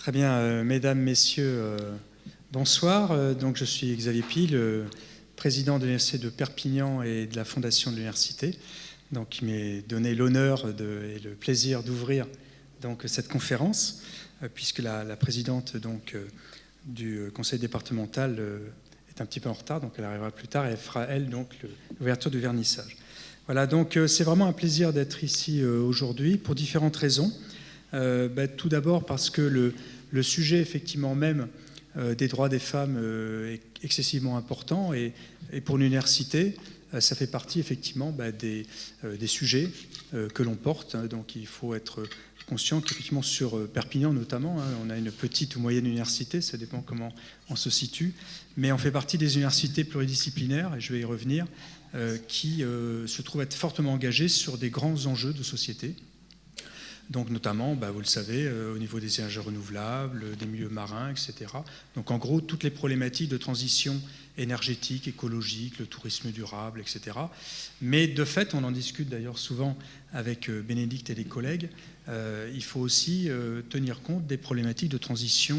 Très bien, mesdames, messieurs, bonsoir. Donc, je suis Xavier Pie, le président de l'Université de Perpignan et de la Fondation de l'Université. Donc, il m'est donné l'honneur et le plaisir d'ouvrir donc, cette conférence, puisque la présidente du conseil départemental est un petit peu en retard, donc elle arrivera plus tard et elle fera, elle, donc, l'ouverture du vernissage. Voilà, donc c'est vraiment un plaisir d'être ici aujourd'hui pour différentes raisons. Tout d'abord parce que le sujet effectivement même des droits des femmes est excessivement important et pour l'université, ça fait partie effectivement des sujets que l'on porte. Donc il faut être conscient qu'effectivement sur Perpignan notamment, on a une petite ou moyenne université, ça dépend comment on se situe, mais on fait partie des universités pluridisciplinaires, et je vais y revenir, qui se trouvent être fortement engagées sur des grands enjeux de société. Donc notamment, vous le savez, au niveau des énergies renouvelables, des milieux marins, etc. Donc en gros, toutes les problématiques de transition énergétique, écologique, le tourisme durable, etc. Mais de fait, on en discute d'ailleurs souvent avec Bénédicte et les collègues, il faut aussi tenir compte des problématiques de transition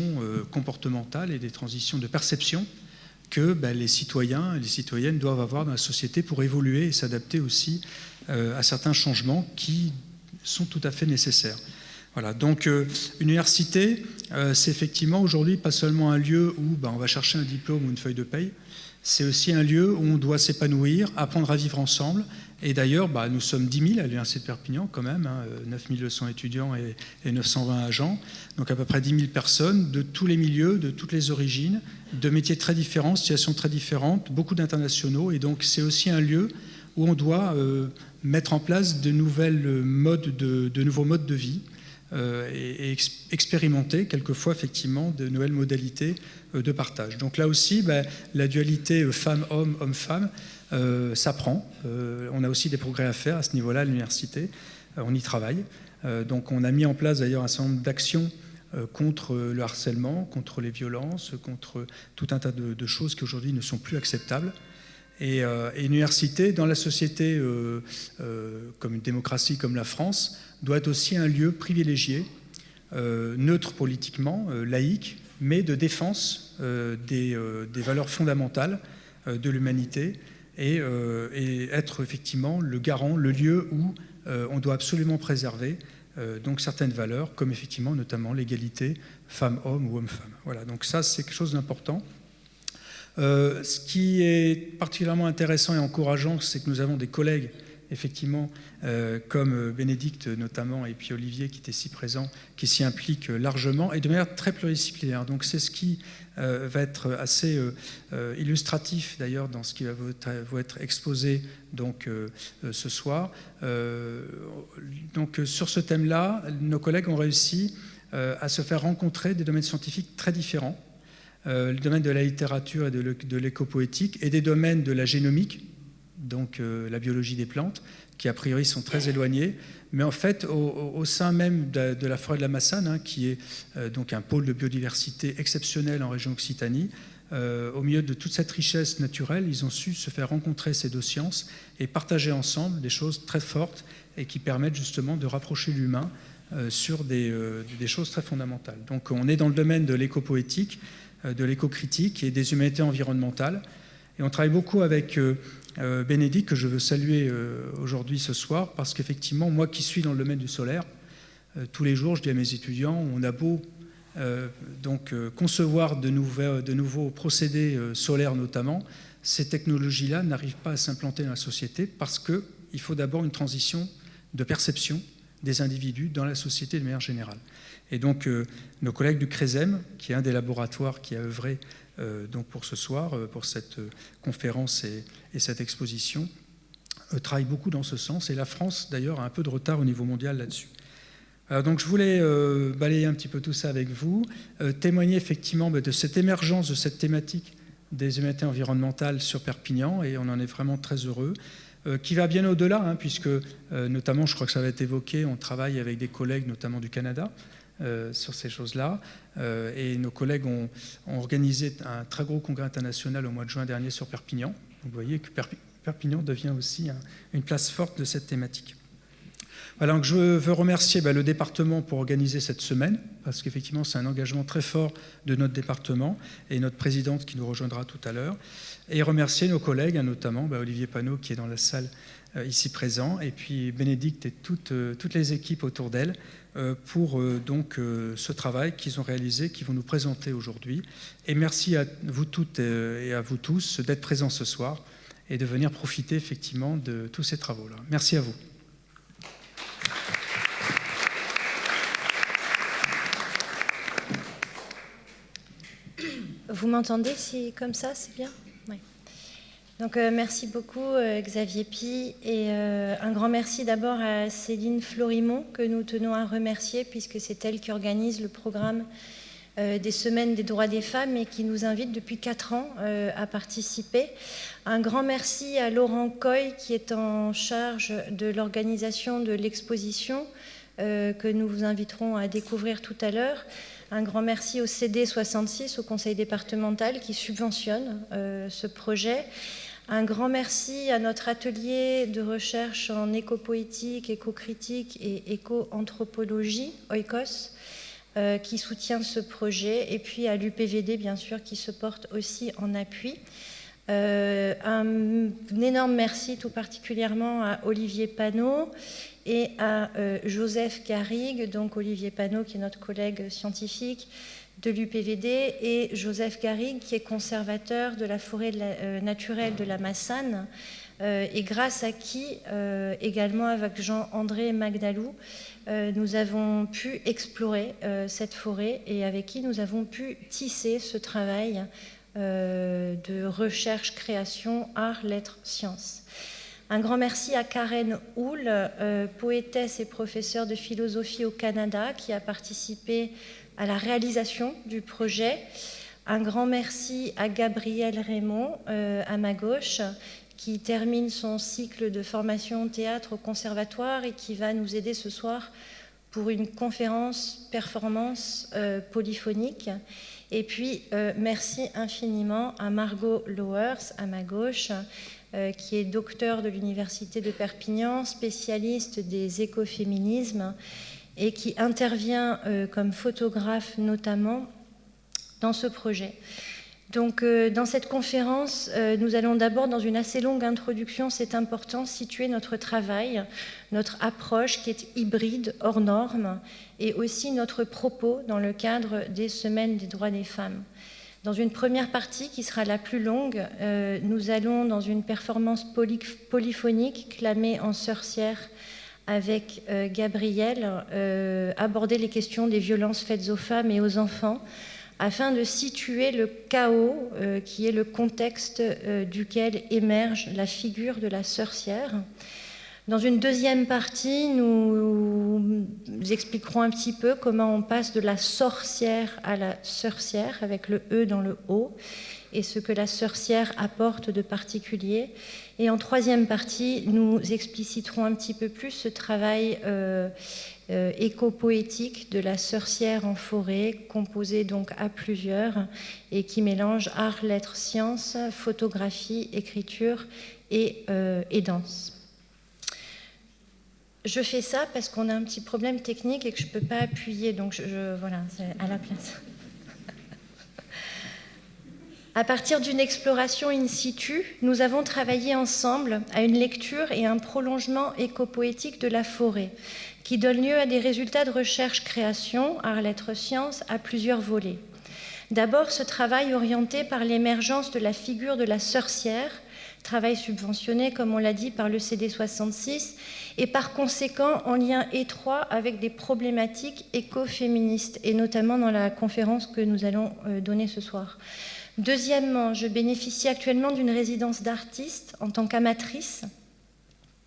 comportementale et des transitions de perception que les citoyens et les citoyennes doivent avoir dans la société pour évoluer et s'adapter aussi à certains changements qui sont tout à fait nécessaires. Voilà, donc université, c'est effectivement aujourd'hui pas seulement un lieu où on va chercher un diplôme ou une feuille de paye, c'est aussi un lieu où on doit s'épanouir, apprendre à vivre ensemble. Et d'ailleurs, nous sommes 10 000 à l'Université de Perpignan quand même, 9 200 étudiants et 920 agents, donc à peu près 10 000 personnes de tous les milieux, de toutes les origines, de métiers très différents, situations très différentes, beaucoup d'internationaux. Et donc c'est aussi un lieu où on doit mettre en place de nouveaux modes de vie et expérimenter quelquefois effectivement de nouvelles modalités de partage. Donc là aussi, la dualité femmes-hommes, hommes-femmes s'apprend. On a aussi des progrès à faire à ce niveau-là à l'université. On y travaille. Donc on a mis en place d'ailleurs un certain nombre d'actions contre le harcèlement, contre les violences, contre tout un tas de choses qui aujourd'hui ne sont plus acceptables. Et l'université, dans la société comme une démocratie comme la France, doit être aussi un lieu privilégié, neutre politiquement, laïque, mais de défense des valeurs fondamentales de l'humanité et être effectivement le garant, le lieu où on doit absolument préserver donc certaines valeurs, comme effectivement notamment l'égalité femmes-hommes ou hommes-femmes. Voilà, donc ça c'est quelque chose d'important. Ce qui est particulièrement intéressant et encourageant, c'est que nous avons des collègues, effectivement, comme Bénédicte notamment, et puis Olivier qui était si présent, qui s'y impliquent largement et de manière très pluridisciplinaire. Donc c'est ce qui va être assez illustratif d'ailleurs dans ce qui va vous être exposé donc, ce soir. Donc sur ce thème-là, nos collègues ont réussi à se faire rencontrer des domaines scientifiques très différents. Le domaine de la littérature et de l'écopoétique et des domaines de la génomique, donc la biologie des plantes, qui a priori sont très éloignés, mais en fait au sein même de la forêt de la Massane, qui est donc un pôle de biodiversité exceptionnel en région Occitanie, au milieu de toute cette richesse naturelle, ils ont su se faire rencontrer ces deux sciences et partager ensemble des choses très fortes et qui permettent justement de rapprocher l'humain sur des choses très fondamentales. Donc on est dans le domaine de l'écopoétique, de l'éco-critique et des humanités environnementales. Et on travaille beaucoup avec Bénédicte, que je veux saluer aujourd'hui ce soir, parce qu'effectivement, moi qui suis dans le domaine du solaire, tous les jours, je dis à mes étudiants, on a beau concevoir de nouveaux procédés solaires notamment, ces technologies-là n'arrivent pas à s'implanter dans la société parce qu'il faut d'abord une transition de perception des individus dans la société de manière générale. Et donc, nos collègues du CRESEM, qui est un des laboratoires qui a œuvré donc pour ce soir, pour cette conférence et cette exposition, travaillent beaucoup dans ce sens. Et la France, d'ailleurs, a un peu de retard au niveau mondial là-dessus. Alors, donc, je voulais balayer un petit peu tout ça avec vous, témoigner effectivement de cette émergence de cette thématique des humanités environnementales sur Perpignan, et on en est vraiment très heureux. Qui va bien au-delà, puisque notamment, je crois que ça va être évoqué, on travaille avec des collègues, notamment du Canada, sur ces choses-là. Et nos collègues ont organisé un très gros congrès international au mois de juin dernier sur Perpignan. Donc, vous voyez que Perpignan devient aussi une place forte de cette thématique. Voilà, donc je veux remercier le département pour organiser cette semaine, parce qu'effectivement c'est un engagement très fort de notre département et notre présidente qui nous rejoindra tout à l'heure, et remercier nos collègues, notamment Olivier Panot qui est dans la salle ici présent, et puis Bénédicte et toutes les équipes autour d'elle pour donc ce travail qu'ils ont réalisé, qu'ils vont nous présenter aujourd'hui. Et merci à vous toutes et à vous tous d'être présents ce soir et de venir profiter effectivement de tous ces travaux-là. Merci à vous. Vous m'entendez comme ça, c'est bien? Oui. Donc merci beaucoup Xavier Pi, et un grand merci d'abord à Céline Florimont que nous tenons à remercier puisque c'est elle qui organise le programme des Semaines des droits des femmes et qui nous invite depuis 4 ans à participer. Un grand merci à Laurent Coy qui est en charge de l'organisation de l'exposition que nous vous inviterons à découvrir tout à l'heure. Un grand merci au CD66, au conseil départemental qui subventionne ce projet. Un grand merci à notre atelier de recherche en éco-poétique, éco-critique et éco-anthropologie, Oikos, qui soutient ce projet, et puis à l'UPVD, bien sûr, qui se porte aussi en appui. Un énorme merci tout particulièrement à Olivier Panot et à Joseph Garrigue, donc Olivier Panot qui est notre collègue scientifique de l'UPVD, et Joseph Garrigue qui est conservateur de la forêt naturelle de la Massane, et grâce à qui, également avec Jean-André Magdalou, nous avons pu explorer cette forêt et avec qui nous avons pu tisser ce travail de recherche, création, art, lettres, sciences. Un grand merci à Karen Houle, poétesse et professeure de philosophie au Canada, qui a participé à la réalisation du projet. Un grand merci à Gabrielle Raymond, à ma gauche, qui termine son cycle de formation théâtre au conservatoire et qui va nous aider ce soir pour une conférence performance polyphonique. Et puis, merci infiniment à Margot Lowers, à ma gauche, qui est docteur de l'Université de Perpignan, spécialiste des écoféminismes et qui intervient comme photographe notamment dans ce projet. Donc, dans cette conférence, nous allons d'abord, dans une assez longue introduction, c'est important, situer notre travail, notre approche qui est hybride, hors norme, et aussi notre propos dans le cadre des Semaines des droits des femmes. Dans une première partie, qui sera la plus longue, nous allons, dans une performance polyphonique, clamée en sorcière avec Gabrielle, aborder les questions des violences faites aux femmes et aux enfants, afin de situer le chaos qui est le contexte duquel émerge la figure de la sorcière. Dans une deuxième partie, nous expliquerons un petit peu comment on passe de la sorcière à la sorcière, avec le E dans le O, et ce que la sorcière apporte de particulier. Et en troisième partie, nous expliciterons un petit peu plus ce travail éco-poétique de la sorcière en forêt, composé donc à plusieurs et qui mélange art, lettres, sciences, photographie, écriture et danse. Je fais ça parce qu'on a un petit problème technique et que je ne peux pas appuyer, donc voilà, c'est à la place. À partir d'une exploration in situ, nous avons travaillé ensemble à une lecture et un prolongement éco-poétique de la forêt, qui donne lieu à des résultats de recherche-création, art, lettres, sciences, à plusieurs volets. D'abord, ce travail orienté par l'émergence de la figure de la sorcière, travail subventionné, comme on l'a dit, par le CD66, et par conséquent en lien étroit avec des problématiques écoféministes, et notamment dans la conférence que nous allons donner ce soir. Deuxièmement, je bénéficie actuellement d'une résidence d'artiste en tant qu'amatrice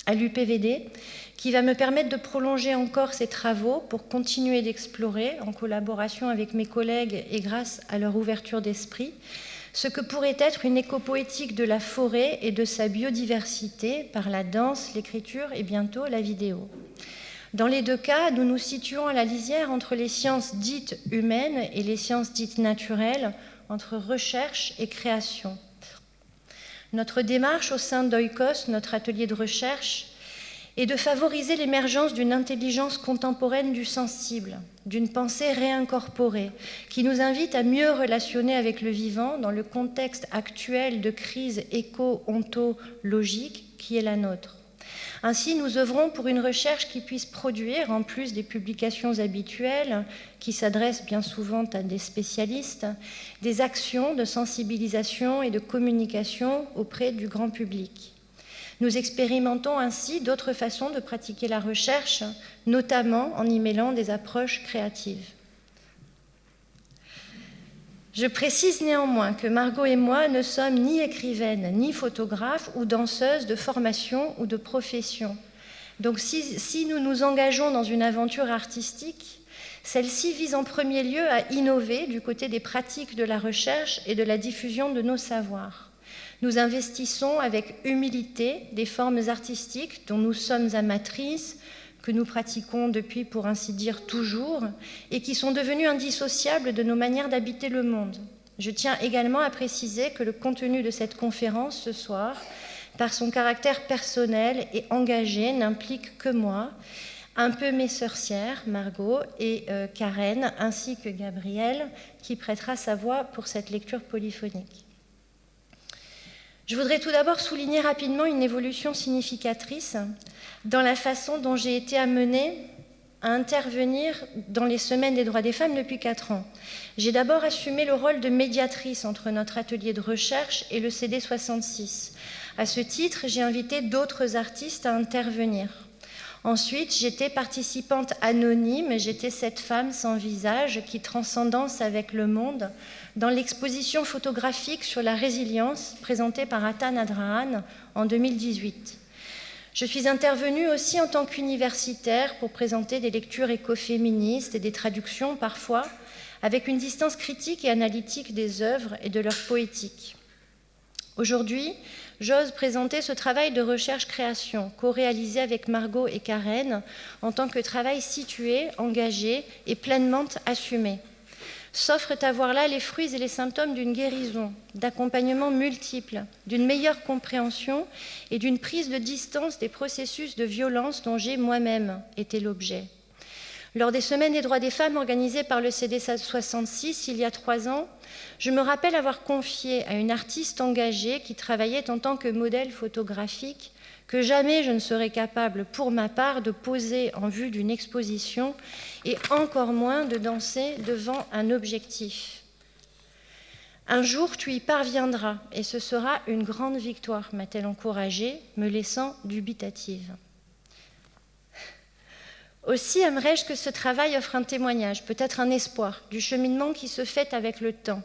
à l'UPVD, qui va me permettre de prolonger encore ces travaux pour continuer d'explorer, en collaboration avec mes collègues et grâce à leur ouverture d'esprit, ce que pourrait être une éco-poétique de la forêt et de sa biodiversité par la danse, l'écriture et bientôt la vidéo. Dans les deux cas, nous nous situons à la lisière entre les sciences dites humaines et les sciences dites naturelles, entre recherche et création. Notre démarche au sein d'Oikos, notre atelier de recherche, et de favoriser l'émergence d'une intelligence contemporaine du sensible, d'une pensée réincorporée, qui nous invite à mieux relationner avec le vivant dans le contexte actuel de crise éco-ontologique qui est la nôtre. Ainsi, nous œuvrons pour une recherche qui puisse produire, en plus des publications habituelles, qui s'adressent bien souvent à des spécialistes, des actions de sensibilisation et de communication auprès du grand public. Nous expérimentons ainsi d'autres façons de pratiquer la recherche, notamment en y mêlant des approches créatives. Je précise néanmoins que Margot et moi ne sommes ni écrivaines, ni photographes ou danseuses de formation ou de profession. Donc si nous nous engageons dans une aventure artistique, celle-ci vise en premier lieu à innover du côté des pratiques de la recherche et de la diffusion de nos savoirs. Nous investissons avec humilité des formes artistiques dont nous sommes amatrices, que nous pratiquons depuis, pour ainsi dire, toujours, et qui sont devenues indissociables de nos manières d'habiter le monde. Je tiens également à préciser que le contenu de cette conférence ce soir, par son caractère personnel et engagé, n'implique que moi, un peu mes sorcières, Margot et Karen, ainsi que Gabrielle, qui prêtera sa voix pour cette lecture polyphonique. Je voudrais tout d'abord souligner rapidement une évolution significatrice dans la façon dont j'ai été amenée à intervenir dans les Semaines des droits des femmes depuis 4 ans. J'ai d'abord assumé le rôle de médiatrice entre notre atelier de recherche et le CD66. À ce titre, j'ai invité d'autres artistes à intervenir. Ensuite, j'étais participante anonyme, j'étais cette femme sans visage qui transcendance avec le monde dans l'exposition photographique sur la résilience présentée par Atan Adrahan en 2018. Je suis intervenue aussi en tant qu'universitaire pour présenter des lectures écoféministes et des traductions parfois, avec une distance critique et analytique des œuvres et de leur poétique. Aujourd'hui, j'ose présenter ce travail de recherche-création, co-réalisé avec Margot et Karen, en tant que travail situé, engagé et pleinement assumé. S'offrent à voir là les fruits et les symptômes d'une guérison, d'accompagnements multiples, d'une meilleure compréhension et d'une prise de distance des processus de violence dont j'ai moi-même été l'objet. Lors des Semaines des droits des femmes organisées par le CD66 il y a 3 ans, je me rappelle avoir confié à une artiste engagée qui travaillait en tant que modèle photographique que jamais je ne serais capable, pour ma part, de poser en vue d'une exposition et encore moins de danser devant un objectif. Un jour, tu y parviendras et ce sera une grande victoire, m'a-t-elle encouragée, me laissant dubitative. Aussi aimerais-je que ce travail offre un témoignage, peut-être un espoir, du cheminement qui se fait avec le temps.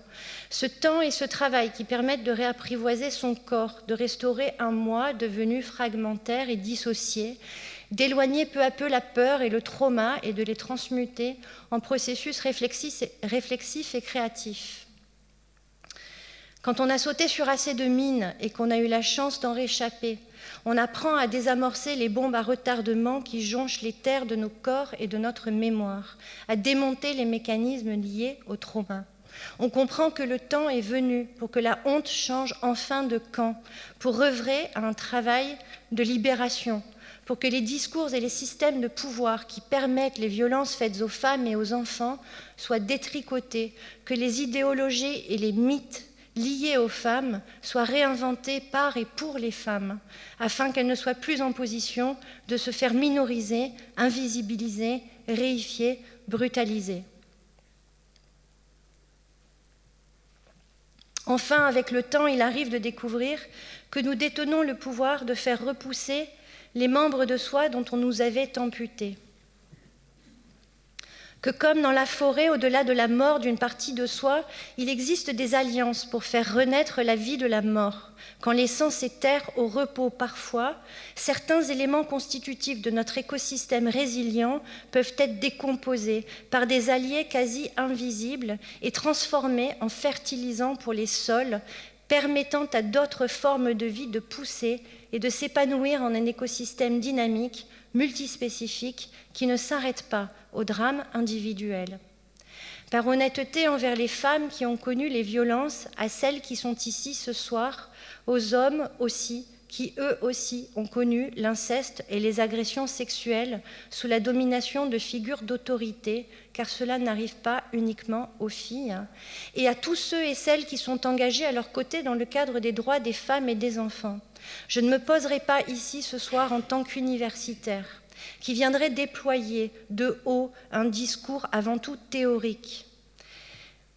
Ce temps et ce travail qui permettent de réapprivoiser son corps, de restaurer un moi devenu fragmentaire et dissocié, d'éloigner peu à peu la peur et le trauma et de les transmuter en processus réflexifs et créatifs. Quand on a sauté sur assez de mines et qu'on a eu la chance d'en réchapper, on apprend à désamorcer les bombes à retardement qui jonchent les terres de nos corps et de notre mémoire, à démonter les mécanismes liés au trauma. On comprend que le temps est venu pour que la honte change enfin de camp, pour œuvrer à un travail de libération, pour que les discours et les systèmes de pouvoir qui permettent les violences faites aux femmes et aux enfants soient détricotés, que les idéologies et les mythes liées aux femmes soient réinventées par et pour les femmes, afin qu'elles ne soient plus en position de se faire minoriser, invisibiliser, réifier, brutaliser. Enfin, avec le temps, il arrive de découvrir que nous détenons le pouvoir de faire repousser les membres de soi dont on nous avait amputés. Que comme dans la forêt, au-delà de la mort d'une partie de soi, il existe des alliances pour faire renaître la vie de la mort. Qu'en laissant ces terres au repos parfois, certains éléments constitutifs de notre écosystème résilient peuvent être décomposés par des alliés quasi invisibles et transformés en fertilisants pour les sols, permettant à d'autres formes de vie de pousser et de s'épanouir en un écosystème dynamique, multispécifique, qui ne s'arrête pas au drame individuel. Par honnêteté envers les femmes qui ont connu les violences, à celles qui sont ici ce soir, aux hommes aussi qui eux aussi ont connu l'inceste et les agressions sexuelles sous la domination de figures d'autorité, car cela n'arrive pas uniquement aux filles, et à tous ceux et celles qui sont engagés à leur côté dans le cadre des droits des femmes et des enfants. Je ne me poserai pas ici ce soir en tant qu'universitaire, qui viendrait déployer de haut un discours avant tout théorique,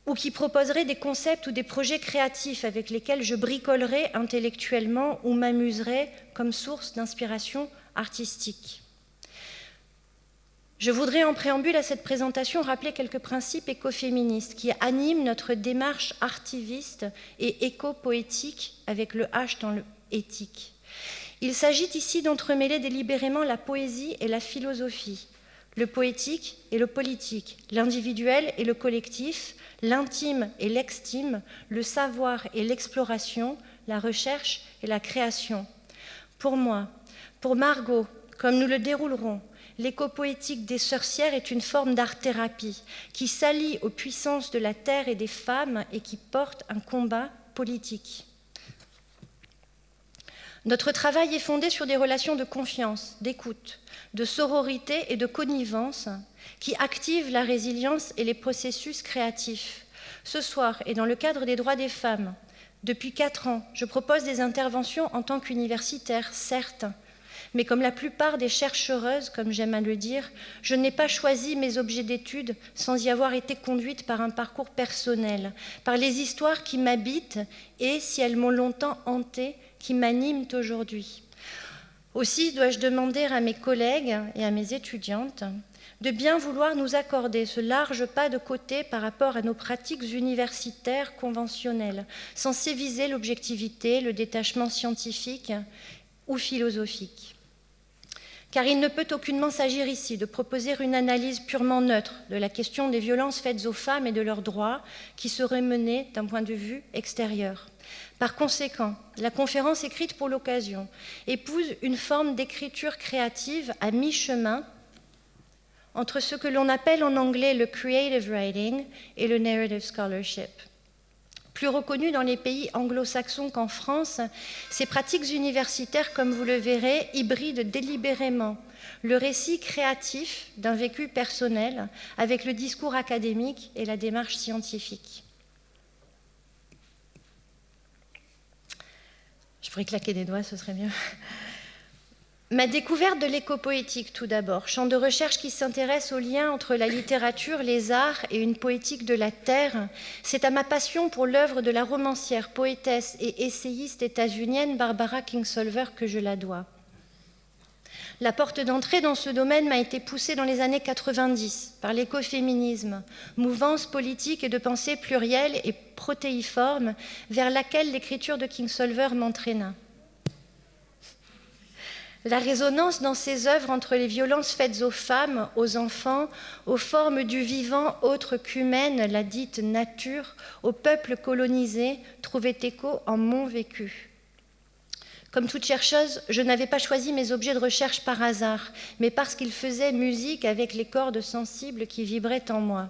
ou qui proposerait des concepts ou des projets créatifs avec lesquels je bricolerais intellectuellement ou m'amuserais comme source d'inspiration artistique. Je voudrais en préambule à cette présentation rappeler quelques principes écoféministes qui animent notre démarche artiviste et éco-poétique avec le H dans le éthique. Il s'agit ici d'entremêler délibérément la poésie et la philosophie, le poétique et le politique, l'individuel et le collectif, l'intime et l'extime, le savoir et l'exploration, la recherche et la création. Pour moi, pour Margot, comme nous le déroulerons, l'écopoétique des sorcières est une forme d'art-thérapie qui s'allie aux puissances de la terre et des femmes et qui porte un combat politique. Notre travail est fondé sur des relations de confiance, d'écoute, de sororité et de connivence qui activent la résilience et les processus créatifs. Ce soir, et dans le cadre des droits des femmes, depuis 4 ans, je propose des interventions en tant qu'universitaire, certes, mais comme la plupart des chercheuses, comme j'aime à le dire, je n'ai pas choisi mes objets d'études sans y avoir été conduite par un parcours personnel, par les histoires qui m'habitent et, si elles m'ont longtemps hantée, qui m'animent aujourd'hui. Aussi dois-je demander à mes collègues et à mes étudiantes de bien vouloir nous accorder ce large pas de côté par rapport à nos pratiques universitaires conventionnelles, censées viser l'objectivité, le détachement scientifique ou philosophique. Car il ne peut aucunement s'agir ici de proposer une analyse purement neutre de la question des violences faites aux femmes et de leurs droits qui serait menée d'un point de vue extérieur. Par conséquent, la conférence écrite pour l'occasion épouse une forme d'écriture créative à mi-chemin entre ce que l'on appelle en anglais le creative writing et le narrative scholarship. Plus reconnues dans les pays anglo-saxons qu'en France, ces pratiques universitaires, comme vous le verrez, hybrident délibérément le récit créatif d'un vécu personnel avec le discours académique et la démarche scientifique. Je pourrais claquer des doigts, ce serait mieux. Ma découverte de l'écopoétique, tout d'abord, champ de recherche qui s'intéresse au lien entre la littérature, les arts et une poétique de la terre, c'est à ma passion pour l'œuvre de la romancière, poétesse et essayiste états-unienne Barbara Kingsolver que je la dois. La porte d'entrée dans ce domaine m'a été poussée dans les années 90 par l'écoféminisme, mouvance politique et de pensée plurielle et protéiforme vers laquelle l'écriture de Kingsolver m'entraîna. La résonance dans ses œuvres entre les violences faites aux femmes, aux enfants, aux formes du vivant autres qu'humaines, la dite nature, aux peuples colonisés, trouvait écho en mon vécu. Comme toute chercheuse, je n'avais pas choisi mes objets de recherche par hasard, mais parce qu'ils faisaient musique avec les cordes sensibles qui vibraient en moi.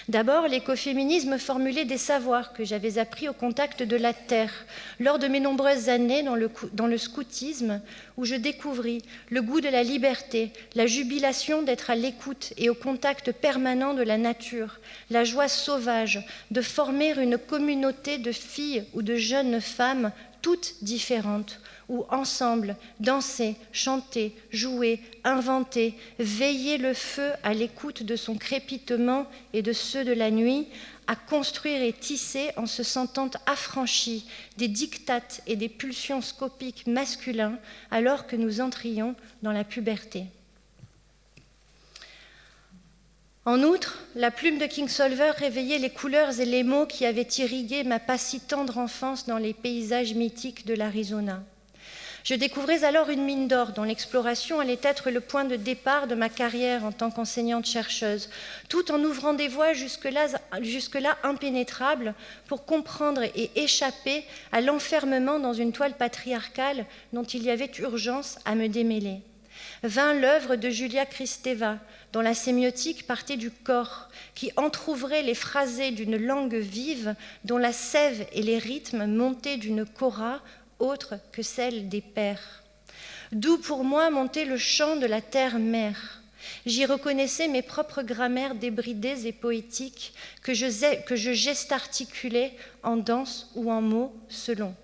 D'abord, l'écoféminisme formulait des savoirs que j'avais appris au contact de la terre, lors de mes nombreuses années dans le scoutisme, où je découvris le goût de la liberté, la jubilation d'être à l'écoute et au contact permanent de la nature, la joie sauvage de former une communauté de filles ou de jeunes femmes toutes différentes, où ensemble, danser, chanter, jouer, inventer, veiller le feu à l'écoute de son crépitement et de ceux de la nuit, à construire et tisser en se sentant affranchis des dictates et des pulsions scopiques masculins alors que nous entrions dans la puberté. En outre, la plume de Kingsolver réveillait les couleurs et les mots qui avaient irrigué ma pas si tendre enfance dans les paysages mythiques de l'Arizona. Je découvrais alors une mine d'or dont l'exploration allait être le point de départ de ma carrière en tant qu'enseignante-chercheuse, tout en ouvrant des voies jusque-là impénétrables pour comprendre et échapper à l'enfermement dans une toile patriarcale dont il y avait urgence à me démêler. Vint l'œuvre de Julia Kristeva, dont la sémiotique partait du corps, qui entr'ouvrait les phrasés d'une langue vive, dont la sève et les rythmes montaient d'une kora autre que celle des pères. D'où pour moi montait le chant de la terre-mère. J'y reconnaissais mes propres grammaires débridées et poétiques que je gestarticulais en danse ou en mots selon.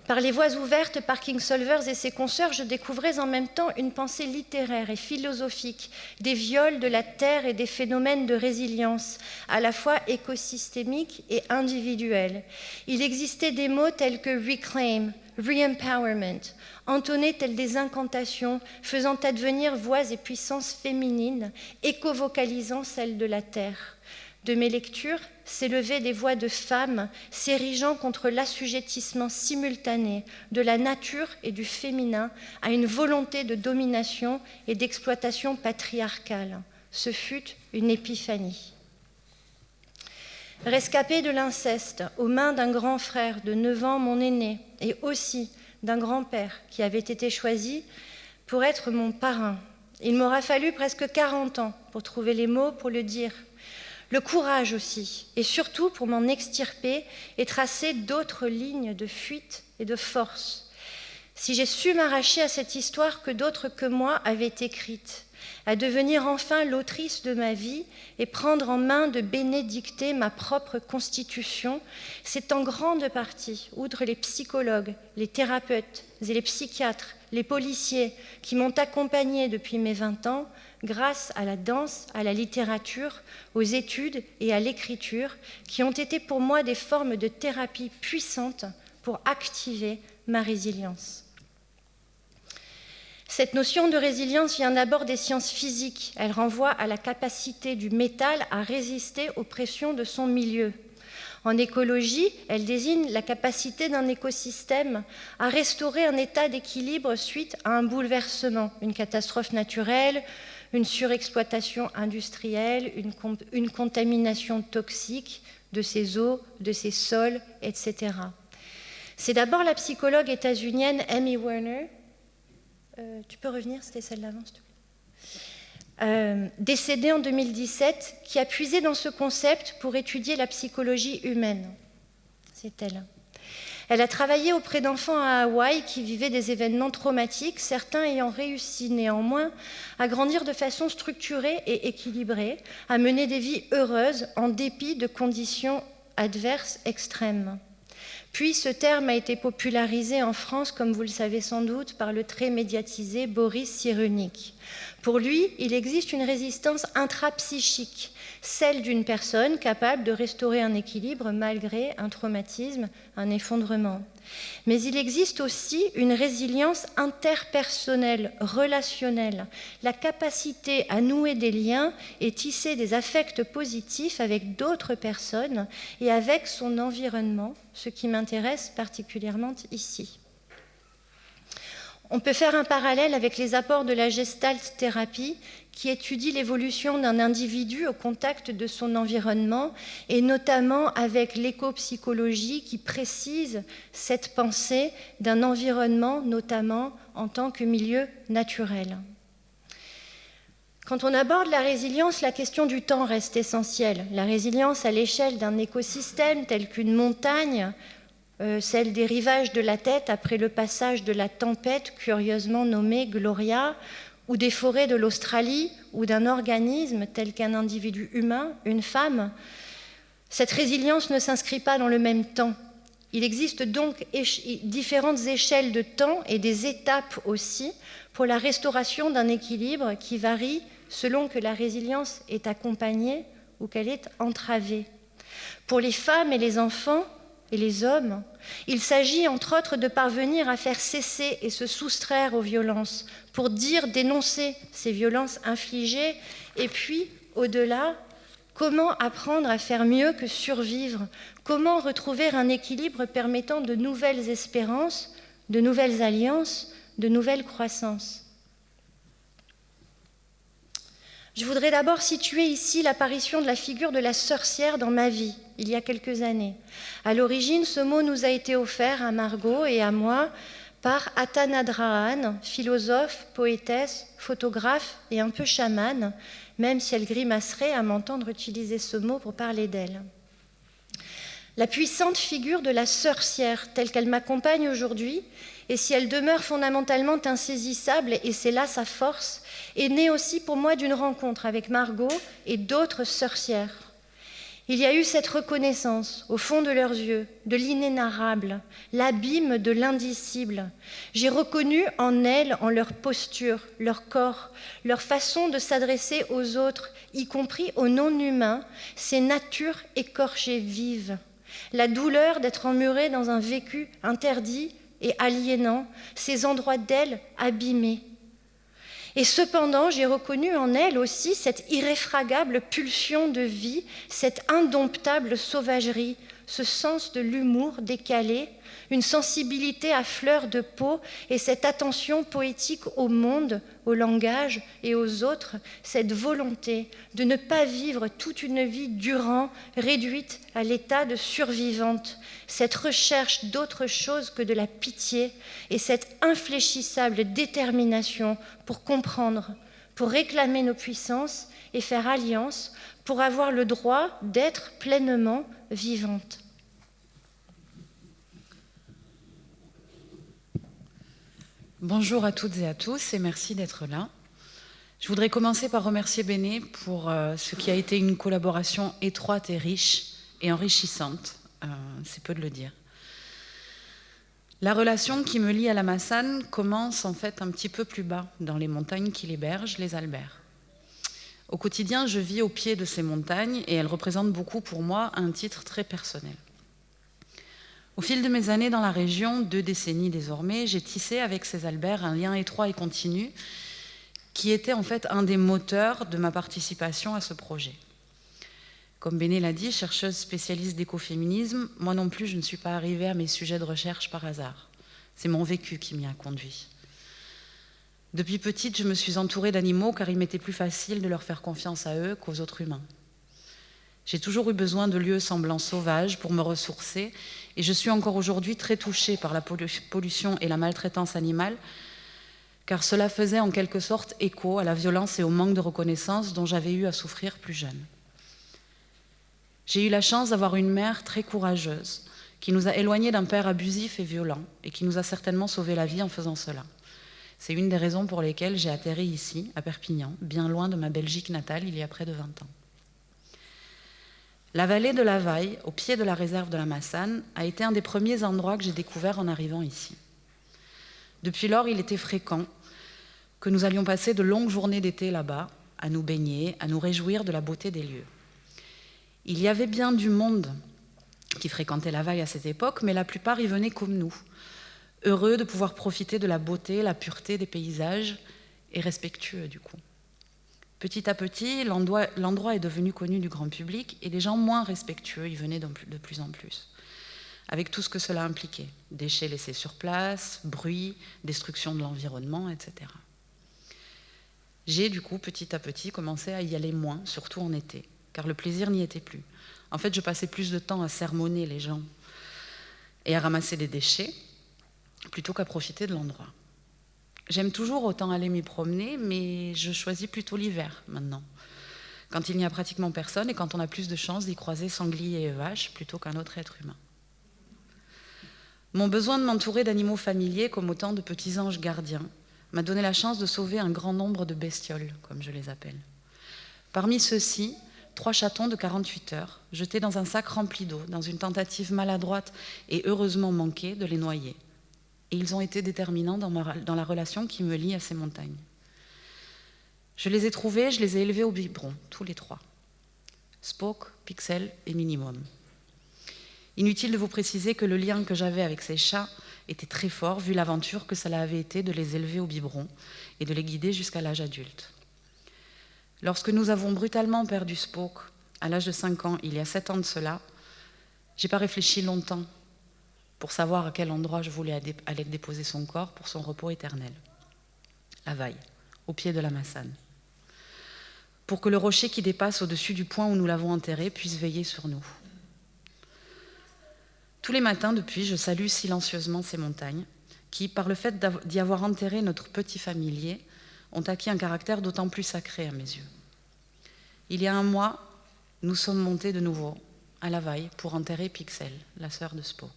Par les voies ouvertes par Kingsolvers et ses consoeurs, je découvrais en même temps une pensée littéraire et philosophique, des viols de la terre et des phénomènes de résilience, à la fois écosystémiques et individuels. Il existait des mots tels que reclaim, re-empowerment, entonnés tels des incantations, faisant advenir voix et puissances féminines, éco-vocalisant celles de la terre. De mes lectures s'élevaient des voix de femmes s'érigeant contre l'assujettissement simultané de la nature et du féminin à une volonté de domination et d'exploitation patriarcale. Ce fut une épiphanie. Rescapée de l'inceste aux mains d'un grand frère de 9 ans, mon aîné, et aussi d'un grand-père qui avait été choisi pour être mon parrain. Il m'aura fallu presque 40 ans pour trouver les mots pour le dire. Le courage aussi, et surtout pour m'en extirper et tracer d'autres lignes de fuite et de force. Si j'ai su m'arracher à cette histoire que d'autres que moi avaient écrite, à devenir enfin l'autrice de ma vie et prendre en main de bénédicter ma propre constitution, c'est en grande partie, outre les psychologues, les thérapeutes et les psychiatres, les policiers qui m'ont accompagnée depuis mes 20 ans, grâce à la danse, à la littérature, aux études et à l'écriture, qui ont été pour moi des formes de thérapie puissantes pour activer ma résilience. Cette notion de résilience vient d'abord des sciences physiques. Elle renvoie à la capacité du métal à résister aux pressions de son milieu. En écologie, elle désigne la capacité d'un écosystème à restaurer un état d'équilibre suite à un bouleversement, une catastrophe naturelle, une surexploitation industrielle, une contamination toxique de ses eaux, de ses sols, etc. C'est d'abord la psychologue états-unienne Amy Werner, tu peux revenir, c'était celle d'avant, s'il te plaît, décédée en 2017, qui a puisé dans ce concept pour étudier la psychologie humaine. C'est elle. Elle a travaillé auprès d'enfants à Hawaï qui vivaient des événements traumatiques, certains ayant réussi néanmoins à grandir de façon structurée et équilibrée, à mener des vies heureuses en dépit de conditions adverses extrêmes. Puis ce terme a été popularisé en France, comme vous le savez sans doute, par le très médiatisé Boris Cyrulnik. Pour lui, il existe une résistance intrapsychique, celle d'une personne capable de restaurer un équilibre malgré un traumatisme, un effondrement. Mais il existe aussi une résilience interpersonnelle, relationnelle, la capacité à nouer des liens et tisser des affects positifs avec d'autres personnes et avec son environnement, ce qui m'intéresse particulièrement ici. On peut faire un parallèle avec les apports de la Gestalt thérapie qui étudie l'évolution d'un individu au contact de son environnement et notamment avec l'écopsychologie qui précise cette pensée d'un environnement notamment en tant que milieu naturel. Quand on aborde la résilience, la question du temps reste essentielle. La résilience à l'échelle d'un écosystème tel qu'une montagne, celle des rivages de la Tête après le passage de la tempête curieusement nommée Gloria, ou des forêts de l'Australie, ou d'un organisme tel qu'un individu humain, une femme, cette résilience ne s'inscrit pas dans le même temps. Il existe donc différentes échelles de temps et des étapes aussi pour la restauration d'un équilibre qui varie selon que la résilience est accompagnée ou qu'elle est entravée. Pour les femmes et les enfants, et les hommes, il s'agit entre autres de parvenir à faire cesser et se soustraire aux violences, pour dire, dénoncer ces violences infligées, et puis, au-delà, comment apprendre à faire mieux que survivre, comment retrouver un équilibre permettant de nouvelles espérances, de nouvelles alliances, de nouvelles croissances. Je voudrais d'abord situer ici l'apparition de la figure de la sorcière dans ma vie, il y a quelques années. À l'origine, ce mot nous a été offert à Margot et à moi par Atta Nadrahan, philosophe, poétesse, photographe et un peu chamane, même si elle grimacerait à m'entendre utiliser ce mot pour parler d'elle. La puissante figure de la sorcière, telle qu'elle m'accompagne aujourd'hui, et si elle demeure fondamentalement insaisissable, et c'est là sa force, est née aussi pour moi d'une rencontre avec Margot et d'autres sorcières. Il y a eu cette reconnaissance au fond de leurs yeux, de l'inénarrable, l'abîme de l'indicible. J'ai reconnu en elles, en leur posture, leur corps, leur façon de s'adresser aux autres, y compris aux non-humains, ces natures écorchées vives. La douleur d'être emmurée dans un vécu interdit et aliénant, ces endroits d'elles abîmés. Et cependant, j'ai reconnu en elle aussi cette irréfragable pulsion de vie, cette indomptable sauvagerie, ce sens de l'humour décalé, une sensibilité à fleur de peau et cette attention poétique au monde, au langage et aux autres, cette volonté de ne pas vivre toute une vie durant, réduite à l'état de survivante, cette recherche d'autre chose que de la pitié et cette infléchissable détermination pour comprendre, pour réclamer nos puissances et faire alliance, pour avoir le droit d'être pleinement vivante. Bonjour à toutes et à tous et merci d'être là. Je voudrais commencer par remercier Béné pour ce qui a été une collaboration étroite et riche et enrichissante, c'est peu de le dire. La relation qui me lie à la Massane commence en fait un petit peu plus bas, dans les montagnes qui l'hébergent, les Albères. Au quotidien, je vis au pied de ces montagnes et elles représentent beaucoup pour moi un titre très personnel. Au fil de mes années dans la région, 2 décennies désormais, j'ai tissé avec ces Albères un lien étroit et continu qui était en fait un des moteurs de ma participation à ce projet. Comme Béné l'a dit, chercheuse spécialiste d'écoféminisme, moi non plus je ne suis pas arrivée à mes sujets de recherche par hasard. C'est mon vécu qui m'y a conduit. Depuis petite, je me suis entourée d'animaux car il m'était plus facile de leur faire confiance à eux qu'aux autres humains. J'ai toujours eu besoin de lieux semblant sauvages pour me ressourcer et je suis encore aujourd'hui très touchée par la pollution et la maltraitance animale car cela faisait en quelque sorte écho à la violence et au manque de reconnaissance dont j'avais eu à souffrir plus jeune. J'ai eu la chance d'avoir une mère très courageuse qui nous a éloignés d'un père abusif et violent et qui nous a certainement sauvé la vie en faisant cela. C'est une des raisons pour lesquelles j'ai atterri ici, à Perpignan, bien loin de ma Belgique natale, il y a près de 20 ans. La vallée de la Vaille, au pied de la réserve de la Massane, a été un des premiers endroits que j'ai découvert en arrivant ici. Depuis lors, il était fréquent que nous allions passer de longues journées d'été là-bas, à nous baigner, à nous réjouir de la beauté des lieux. Il y avait bien du monde qui fréquentait la Vaille à cette époque, mais la plupart y venaient comme nous, heureux de pouvoir profiter de la beauté, la pureté des paysages et respectueux du coup. Petit à petit, l'endroit est devenu connu du grand public et les gens moins respectueux y venaient de plus en plus, avec tout ce que cela impliquait, déchets laissés sur place, bruit, destruction de l'environnement, etc. J'ai du coup, petit à petit, commencé à y aller moins, surtout en été, car le plaisir n'y était plus. En fait, je passais plus de temps à sermonner les gens et à ramasser des déchets, plutôt qu'à profiter de l'endroit. J'aime toujours autant aller m'y promener, mais je choisis plutôt l'hiver maintenant, quand il n'y a pratiquement personne et quand on a plus de chances d'y croiser sangliers et vaches plutôt qu'un autre être humain. Mon besoin de m'entourer d'animaux familiers comme autant de petits anges gardiens m'a donné la chance de sauver un grand nombre de bestioles, comme je les appelle. Parmi ceux-ci, 3 chatons de 48 heures, jetés dans un sac rempli d'eau, dans une tentative maladroite et heureusement manquée de les noyer. Et ils ont été déterminants dans la relation qui me lie à ces montagnes. Je les ai trouvés, je les ai élevés au biberon, tous les 3. Spock, Pixel et Minimum. Inutile de vous préciser que le lien que j'avais avec ces chats était très fort, vu l'aventure que cela avait été de les élever au biberon et de les guider jusqu'à l'âge adulte. Lorsque nous avons brutalement perdu Spock, à l'âge de 5 ans, il y a 7 ans de cela, j'ai pas réfléchi longtemps pour savoir à quel endroit je voulais aller déposer son corps pour son repos éternel. La Vaille, au pied de la Massane. Pour que le rocher qui dépasse au-dessus du point où nous l'avons enterré puisse veiller sur nous. Tous les matins depuis, je salue silencieusement ces montagnes qui, par le fait d'y avoir enterré notre petit familier, ont acquis un caractère d'autant plus sacré à mes yeux. Il y a un mois, nous sommes montés de nouveau à Lavaille, pour enterrer Pixel, la sœur de Spock.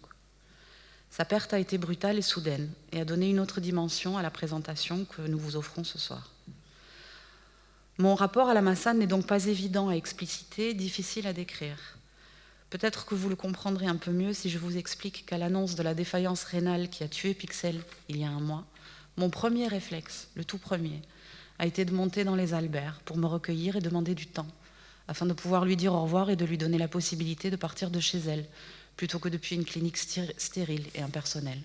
Sa perte a été brutale et soudaine, et a donné une autre dimension à la présentation que nous vous offrons ce soir. Mon rapport à la Massane n'est donc pas évident à expliciter, difficile à décrire. Peut-être que vous le comprendrez un peu mieux si je vous explique qu'à l'annonce de la défaillance rénale qui a tué Pixel il y a un mois, mon premier réflexe, le tout premier, a été de monter dans les Alberts pour me recueillir et demander du temps, afin de pouvoir lui dire au revoir et de lui donner la possibilité de partir de chez elle, plutôt que depuis une clinique stérile et impersonnelle.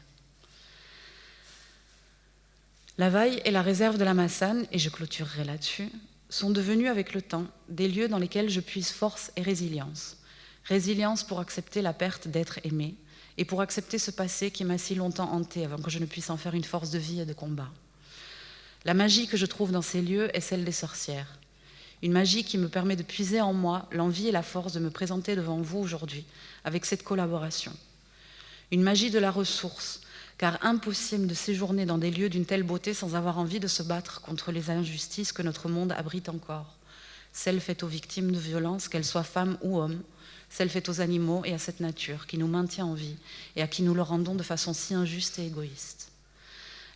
Lavaille et la réserve de la Massane, et je clôturerai là-dessus, sont devenus avec le temps des lieux dans lesquels je puise force et résilience. Résilience pour accepter la perte d'être aimé et pour accepter ce passé qui m'a si longtemps hanté avant que je ne puisse en faire une force de vie et de combat. La magie que je trouve dans ces lieux est celle des sorcières. Une magie qui me permet de puiser en moi l'envie et la force de me présenter devant vous aujourd'hui avec cette collaboration. Une magie de la ressource, car impossible de séjourner dans des lieux d'une telle beauté sans avoir envie de se battre contre les injustices que notre monde abrite encore. Celles faites aux victimes de violences, qu'elles soient femmes ou hommes, celles faites aux animaux et à cette nature qui nous maintient en vie et à qui nous le rendons de façon si injuste et égoïste.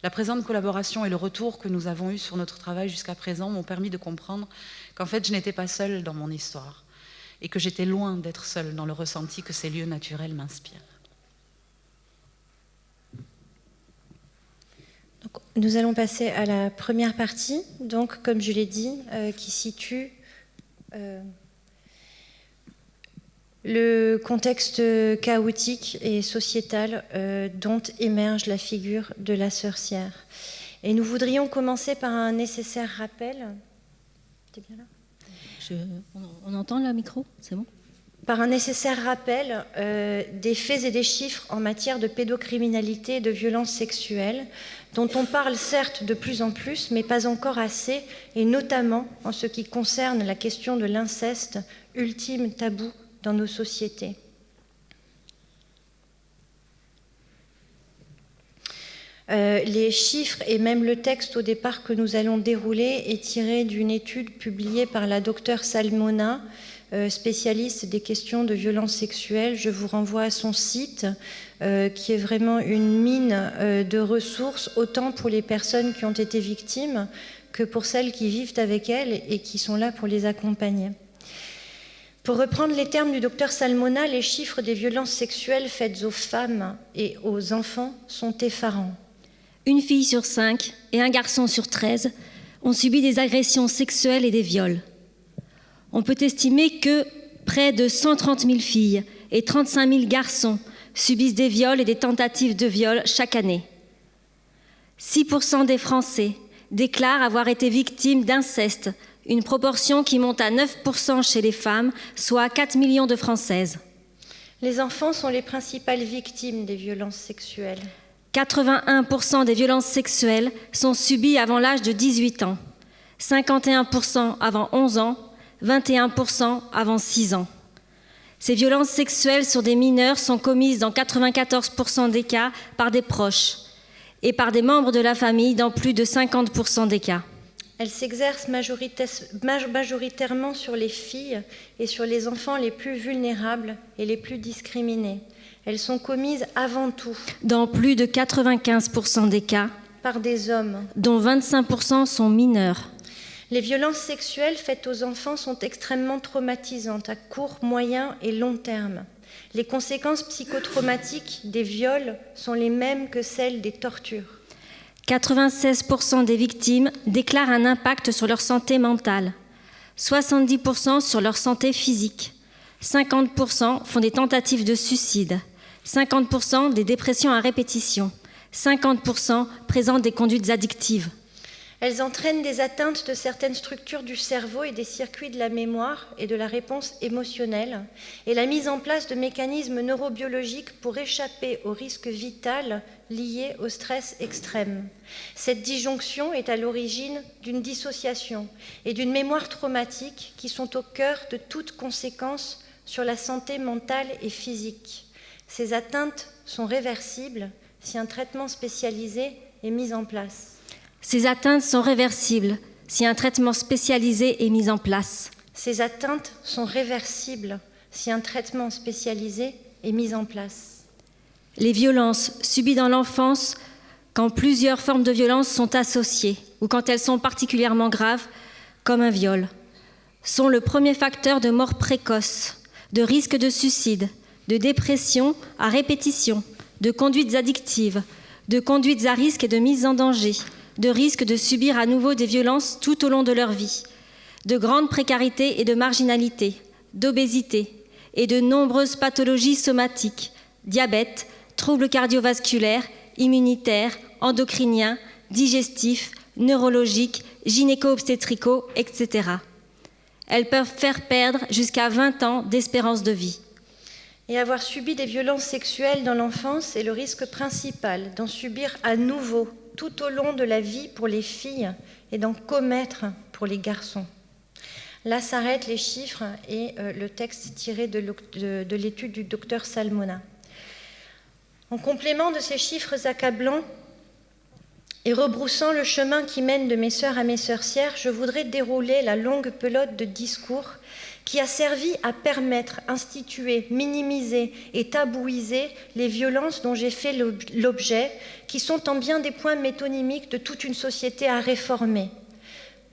La présente collaboration et le retour que nous avons eu sur notre travail jusqu'à présent m'ont permis de comprendre qu'en fait je n'étais pas seule dans mon histoire et que j'étais loin d'être seule dans le ressenti que ces lieux naturels m'inspirent. Donc, nous allons passer à la première partie, donc comme je l'ai dit, qui situe le contexte chaotique et sociétal dont émerge la figure de la sorcière. Et nous voudrions commencer par un nécessaire rappel. T'es bien là ? On entend le micro ? C'est bon ? Par un nécessaire rappel des faits et des chiffres en matière de pédocriminalité et de violences sexuelles, dont on parle certes de plus en plus, mais pas encore assez, et notamment en ce qui concerne la question de l'inceste, ultime tabou dans nos sociétés. Les chiffres et même le texte au départ que nous allons dérouler est tiré d'une étude publiée par la docteure Salmona, spécialiste des questions de violences sexuelles. Je vous renvoie à son site, qui est vraiment une mine de ressources, autant pour les personnes qui ont été victimes que pour celles qui vivent avec elles et qui sont là pour les accompagner. Pour reprendre les termes du docteur Salmona, les chiffres des violences sexuelles faites aux femmes et aux enfants sont effarants. Une fille sur 5 et un garçon sur 13 ont subi des agressions sexuelles et des viols. On peut estimer que près de 130 000 filles et 35 000 garçons subissent des viols et des tentatives de viol chaque année. 6% des Français déclarent avoir été victimes d'inceste, une proportion qui monte à 9% chez les femmes, soit 4 millions de Françaises. Les enfants sont les principales victimes des violences sexuelles. 81% des violences sexuelles sont subies avant l'âge de 18 ans, 51% avant 11 ans, 21% avant 6 ans. Ces violences sexuelles sur des mineurs sont commises dans 94% des cas par des proches et par des membres de la famille dans plus de 50% des cas. Elles s'exercent majoritairement sur les filles et sur les enfants les plus vulnérables et les plus discriminés. Elles sont commises avant tout, dans plus de 95% des cas, par des hommes, dont 25% sont mineurs. Les violences sexuelles faites aux enfants sont extrêmement traumatisantes à court, moyen et long terme. Les conséquences psychotraumatiques des viols sont les mêmes que celles des tortures. 96% des victimes déclarent un impact sur leur santé mentale, 70% sur leur santé physique, 50% font des tentatives de suicide, 50% des dépressions à répétition, 50% présentent des conduites addictives. Elles entraînent des atteintes de certaines structures du cerveau et des circuits de la mémoire et de la réponse émotionnelle, et la mise en place de mécanismes neurobiologiques pour échapper au risque vital lié au stress extrême. Cette disjonction est à l'origine d'une dissociation et d'une mémoire traumatique qui sont au cœur de toute conséquence sur la santé mentale et physique. Ces atteintes sont réversibles si un traitement spécialisé est mis en place. Ces atteintes sont réversibles si un traitement spécialisé est mis en place. Ces atteintes sont réversibles si un traitement spécialisé est mis en place. Les violences subies dans l'enfance, quand plusieurs formes de violence sont associées ou quand elles sont particulièrement graves, comme un viol, sont le premier facteur de mort précoce, de risque de suicide, de dépression à répétition, de conduites addictives, de conduites à risque et de mise en danger, de risque de subir à nouveau des violences tout au long de leur vie, de grande précarité et de marginalité, d'obésité et de nombreuses pathologies somatiques, diabète, troubles cardiovasculaires, immunitaires, endocriniens, digestifs, neurologiques, gynéco-obstétricaux, etc. Elles peuvent faire perdre jusqu'à 20 ans d'espérance de vie. Et avoir subi des violences sexuelles dans l'enfance est le risque principal d'en subir à nouveau tout au long de la vie pour les filles et d'en commettre pour les garçons. Là s'arrêtent les chiffres et le texte tiré de l'étude du docteur Salmona. En complément de ces chiffres accablants et rebroussant le chemin qui mène de mes sœurs à mes sorcières, je voudrais dérouler la longue pelote de discours qui a servi à permettre, instituer, minimiser et tabouiser les violences dont j'ai fait l'objet, qui sont en bien des points métonymiques de toute une société à réformer.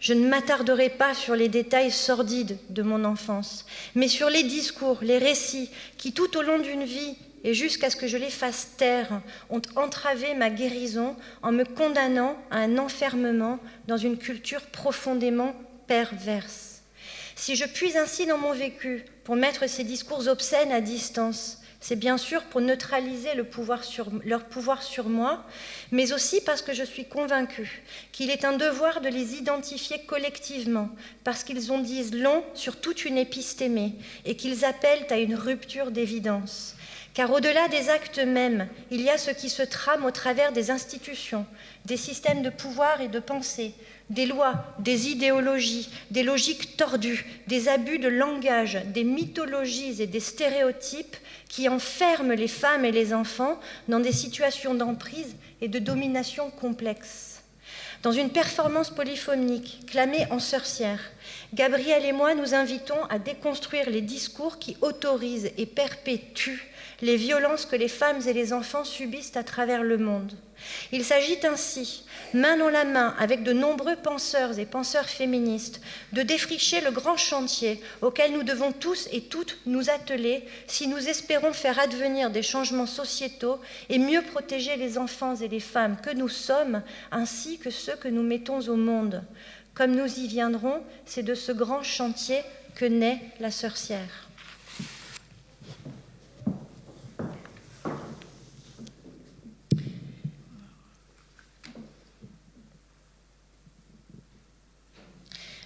Je ne m'attarderai pas sur les détails sordides de mon enfance, mais sur les discours, les récits qui, tout au long d'une vie et jusqu'à ce que je les fasse taire, ont entravé ma guérison en me condamnant à un enfermement dans une culture profondément perverse. Si je puise ainsi dans mon vécu pour mettre ces discours obscènes à distance, c'est bien sûr pour neutraliser leur pouvoir sur moi, mais aussi parce que je suis convaincue qu'il est un devoir de les identifier collectivement, parce qu'ils en disent long sur toute une épistémée et qu'ils appellent à une rupture d'évidence. Car au-delà des actes mêmes, il y a ce qui se trame au travers des institutions, des systèmes de pouvoir et de pensée, des lois, des idéologies, des logiques tordues, des abus de langage, des mythologies et des stéréotypes qui enferment les femmes et les enfants dans des situations d'emprise et de domination complexes. Dans une performance polyphonique clamée en sorcière, Gabrielle et moi nous invitons à déconstruire les discours qui autorisent et perpétuent les violences que les femmes et les enfants subissent à travers le monde. Il s'agit ainsi, main dans la main avec de nombreux penseurs et penseurs féministes, de défricher le grand chantier auquel nous devons tous et toutes nous atteler si nous espérons faire advenir des changements sociétaux et mieux protéger les enfants et les femmes que nous sommes, ainsi que ceux que nous mettons au monde. Comme nous y viendrons, c'est de ce grand chantier que naît la sorcière.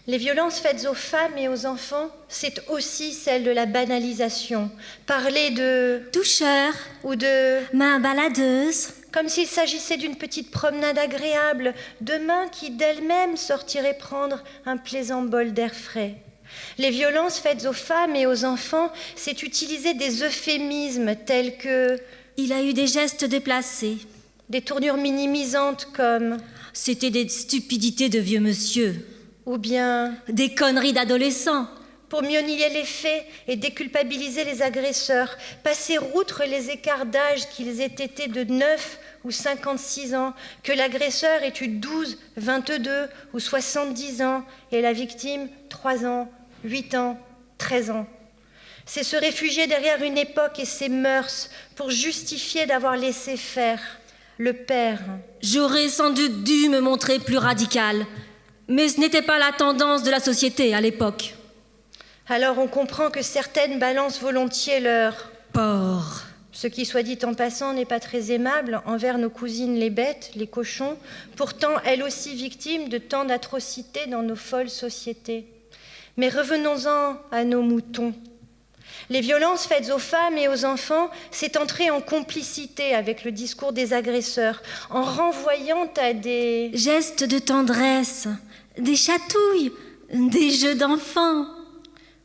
Les violences faites aux femmes et aux enfants, c'est aussi celle de la banalisation. Parler de toucheur ou de main baladeuse, comme s'il s'agissait d'une petite promenade agréable, de mains qui d'elles-mêmes sortiraient prendre un plaisant bol d'air frais. Les violences faites aux femmes et aux enfants, c'est utiliser des euphémismes tels que « il a eu des gestes déplacés », des tournures minimisantes comme « c'était des stupidités de vieux monsieur », ou bien des conneries d'adolescents. Pour mieux nier les faits et déculpabiliser les agresseurs, passer outre les écarts d'âge qu'ils aient été de 9 ou 56 ans, que l'agresseur ait eu 12, 22 ou 70 ans et la victime 3 ans, 8 ans, 13 ans. C'est se réfugier derrière une époque et ses mœurs pour justifier d'avoir laissé faire le père. J'aurais sans doute dû me montrer plus radicale, mais ce n'était pas la tendance de la société à l'époque. Alors on comprend que certaines balancent volontiers leur porc. Ce qui, soit dit en passant, n'est pas très aimable envers nos cousines les bêtes, les cochons, pourtant elles aussi victimes de tant d'atrocités dans nos folles sociétés. Mais revenons-en à nos moutons. Les violences faites aux femmes et aux enfants, c'est entrer en complicité avec le discours des agresseurs, en renvoyant à des gestes de tendresse, des chatouilles, des jeux d'enfants.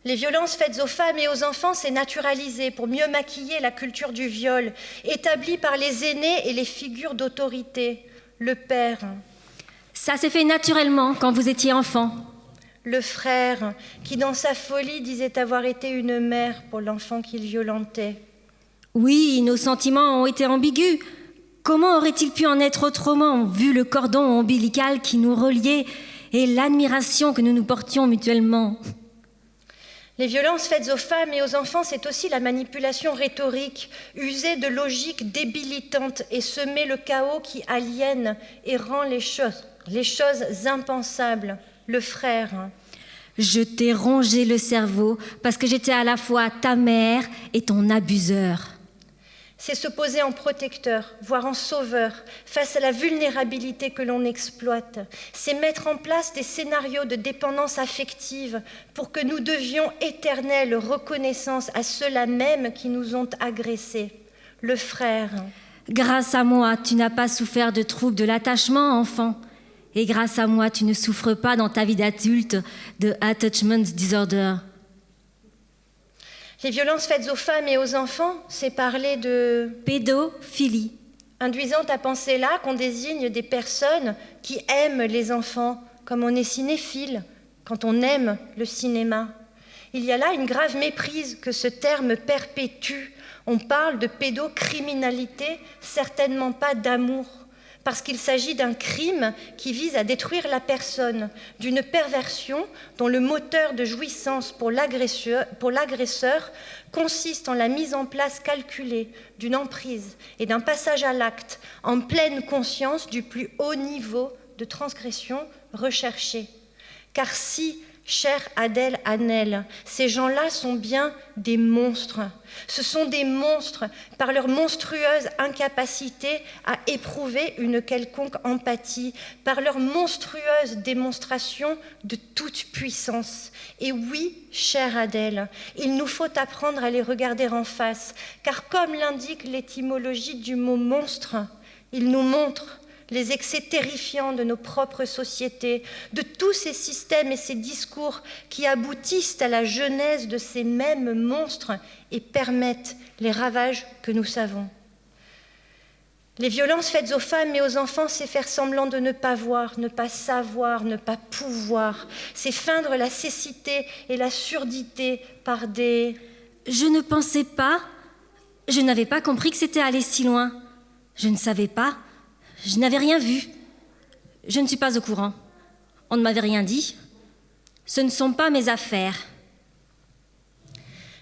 Les violences faites aux femmes et aux enfants, c'est naturalisé pour mieux maquiller la culture du viol, établie par les aînés et les figures d'autorité. Le père. Ça s'est fait naturellement quand vous étiez enfant. le frère qui dans sa folie disait avoir été une mère pour l'enfant qu'il violentait. Oui, nos sentiments ont été ambigus. Comment aurait-il pu en être autrement, vu le cordon ombilical qui nous reliait et l'admiration que nous nous portions mutuellement? Les violences faites aux femmes et aux enfants, c'est aussi la manipulation rhétorique, user de logique débilitante et semer le chaos qui aliène et rend les choses impensables. Le frère. Je t'ai rongé le cerveau parce que j'étais à la fois ta mère et ton abuseur. C'est se poser en protecteur, voire en sauveur, face à la vulnérabilité que l'on exploite. C'est mettre en place des scénarios de dépendance affective pour que nous devions éternelle reconnaissance à ceux-là même qui nous ont agressés. Le frère. Grâce à moi, tu n'as pas souffert de troubles de l'attachement, enfant. Et grâce à moi, tu ne souffres pas dans ta vie d'adulte de attachment disorder. Les violences faites aux femmes et aux enfants, c'est parler de pédophilie, induisant à penser là qu'on désigne des personnes qui aiment les enfants, comme on est cinéphile, quand on aime le cinéma. Il y a là une grave méprise que ce terme perpétue. On parle de pédocriminalité, certainement pas d'amour, parce qu'il s'agit d'un crime qui vise à détruire la personne, d'une perversion dont le moteur de jouissance pour l'agresseur consiste en la mise en place calculée d'une emprise et d'un passage à l'acte en pleine conscience du plus haut niveau de transgression recherché. Car si, chère Adèle Haenel, ces gens-là sont bien des monstres. Ce sont des monstres par leur monstrueuse incapacité à éprouver une quelconque empathie, par leur monstrueuse démonstration de toute puissance. Et oui, chère Adèle, il nous faut apprendre à les regarder en face, car comme l'indique l'étymologie du mot monstre, ils nous montrent les excès terrifiants de nos propres sociétés, de tous ces systèmes et ces discours qui aboutissent à la genèse de ces mêmes monstres et permettent les ravages que nous savons. Les violences faites aux femmes et aux enfants, c'est faire semblant de ne pas voir, ne pas savoir, ne pas pouvoir. C'est feindre la cécité et la surdité par des... Je ne pensais pas, je n'avais pas compris que c'était allé si loin. Je ne savais pas. Je n'avais rien vu. Je ne suis pas au courant. On ne m'avait rien dit. Ce ne sont pas mes affaires.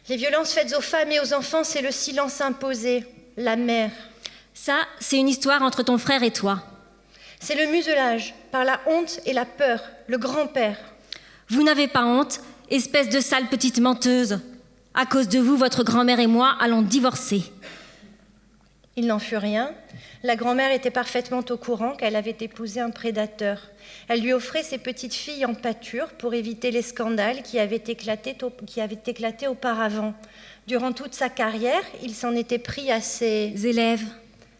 Les violences faites aux femmes et aux enfants, c'est le silence imposé, la mère. Ça, c'est une histoire entre ton frère et toi. C'est le muselage, par la honte et la peur, le grand-père. Vous n'avez pas honte, espèce de sale petite menteuse. À cause de vous, votre grand-mère et moi allons divorcer. Il n'en fut rien. La grand-mère était parfaitement au courant qu'elle avait épousé un prédateur. Elle lui offrait ses petites filles en pâture pour éviter les scandales qui avaient éclaté auparavant. Durant toute sa carrière, il s'en était pris à ses élèves.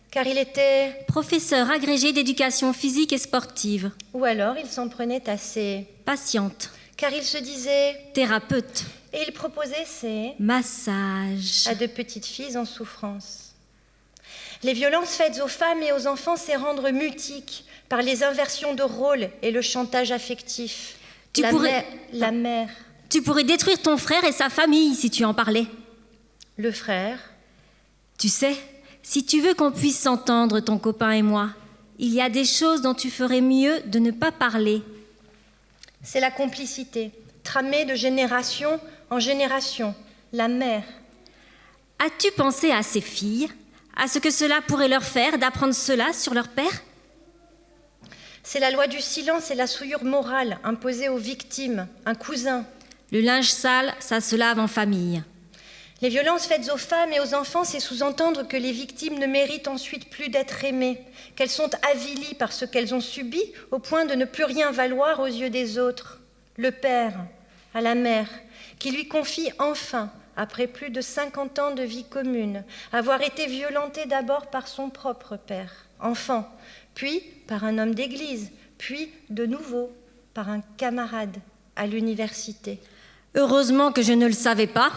Car il était professeur agrégé d'éducation physique et sportive. Ou alors il s'en prenait à ses patientes. Car il se disait thérapeute. Et il proposait ses massages à de petites filles en souffrance. Les violences faites aux femmes et aux enfants, c'est rendre mutique par les inversions de rôle et le chantage affectif. La mère. Tu pourrais détruire ton frère et sa famille si tu en parlais. Le frère. Tu sais, si tu veux qu'on puisse s'entendre, ton copain et moi, il y a des choses dont tu ferais mieux de ne pas parler. C'est la complicité, tramée de génération en génération. La mère. As-tu pensé à ces filles ? À ce que cela pourrait leur faire d'apprendre cela sur leur père ? C'est la loi du silence et la souillure morale imposée aux victimes, un cousin. Le linge sale, ça se lave en famille. Les violences faites aux femmes et aux enfants, c'est sous-entendre que les victimes ne méritent ensuite plus d'être aimées, qu'elles sont avilies par ce qu'elles ont subi au point de ne plus rien valoir aux yeux des autres. Le père à la mère, qui lui confie enfin, après plus de 50 ans de vie commune, avoir été violentée d'abord par son propre père, enfant, puis par un homme d'église, puis de nouveau par un camarade à l'université. Heureusement que je ne le savais pas.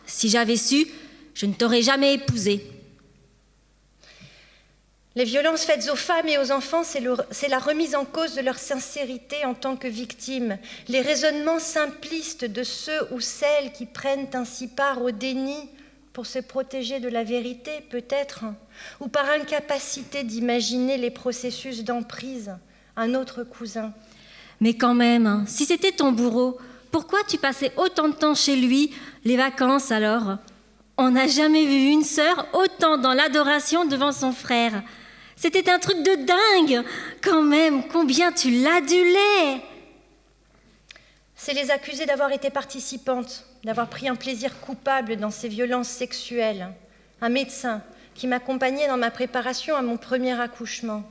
Si j'avais su, je ne t'aurais jamais épousée. Les violences faites aux femmes et aux enfants, c'est la remise en cause de leur sincérité en tant que victimes, les raisonnements simplistes de ceux ou celles qui prennent ainsi part au déni pour se protéger de la vérité, peut-être, ou par incapacité d'imaginer les processus d'emprise, un autre cousin. Mais quand même, si c'était ton bourreau, pourquoi tu passais autant de temps chez lui, les vacances alors? On n'a jamais vu une sœur autant dans l'adoration devant son frère. C'était un truc de dingue, quand même, combien tu l'adulais. C'est les accuser d'avoir été participantes, d'avoir pris un plaisir coupable dans ces violences sexuelles. Un médecin qui m'accompagnait dans ma préparation à mon premier accouchement.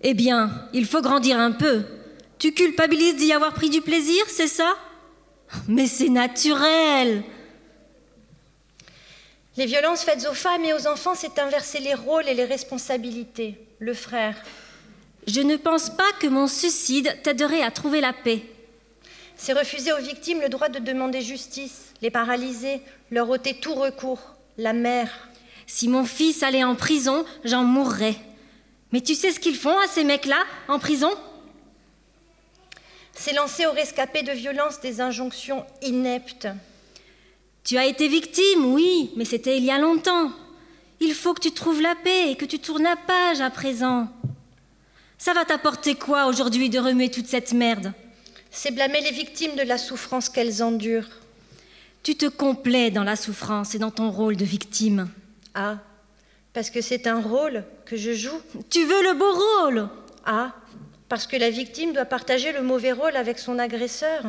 Eh bien, il faut grandir un peu. Tu culpabilises d'y avoir pris du plaisir, c'est ça? Mais c'est naturel. Les violences faites aux femmes et aux enfants, c'est inverser les rôles et les responsabilités. Le frère. Je ne pense pas que mon suicide t'aiderait à trouver la paix. C'est refuser aux victimes le droit de demander justice, les paralyser, leur ôter tout recours. La mère. Si mon fils allait en prison, j'en mourrais. Mais tu sais ce qu'ils font à ces mecs-là, en prison? C'est lancer aux rescapés de violence des injonctions ineptes. Tu as été victime, oui, mais c'était il y a longtemps. Il faut que tu trouves la paix et que tu tournes la page à présent. Ça va t'apporter quoi aujourd'hui de remuer toute cette merde? C'est blâmer les victimes de la souffrance qu'elles endurent. Tu te complais dans la souffrance et dans ton rôle de victime. Ah, parce que c'est un rôle que je joue. Tu veux le beau rôle? Ah, parce que la victime doit partager le mauvais rôle avec son agresseur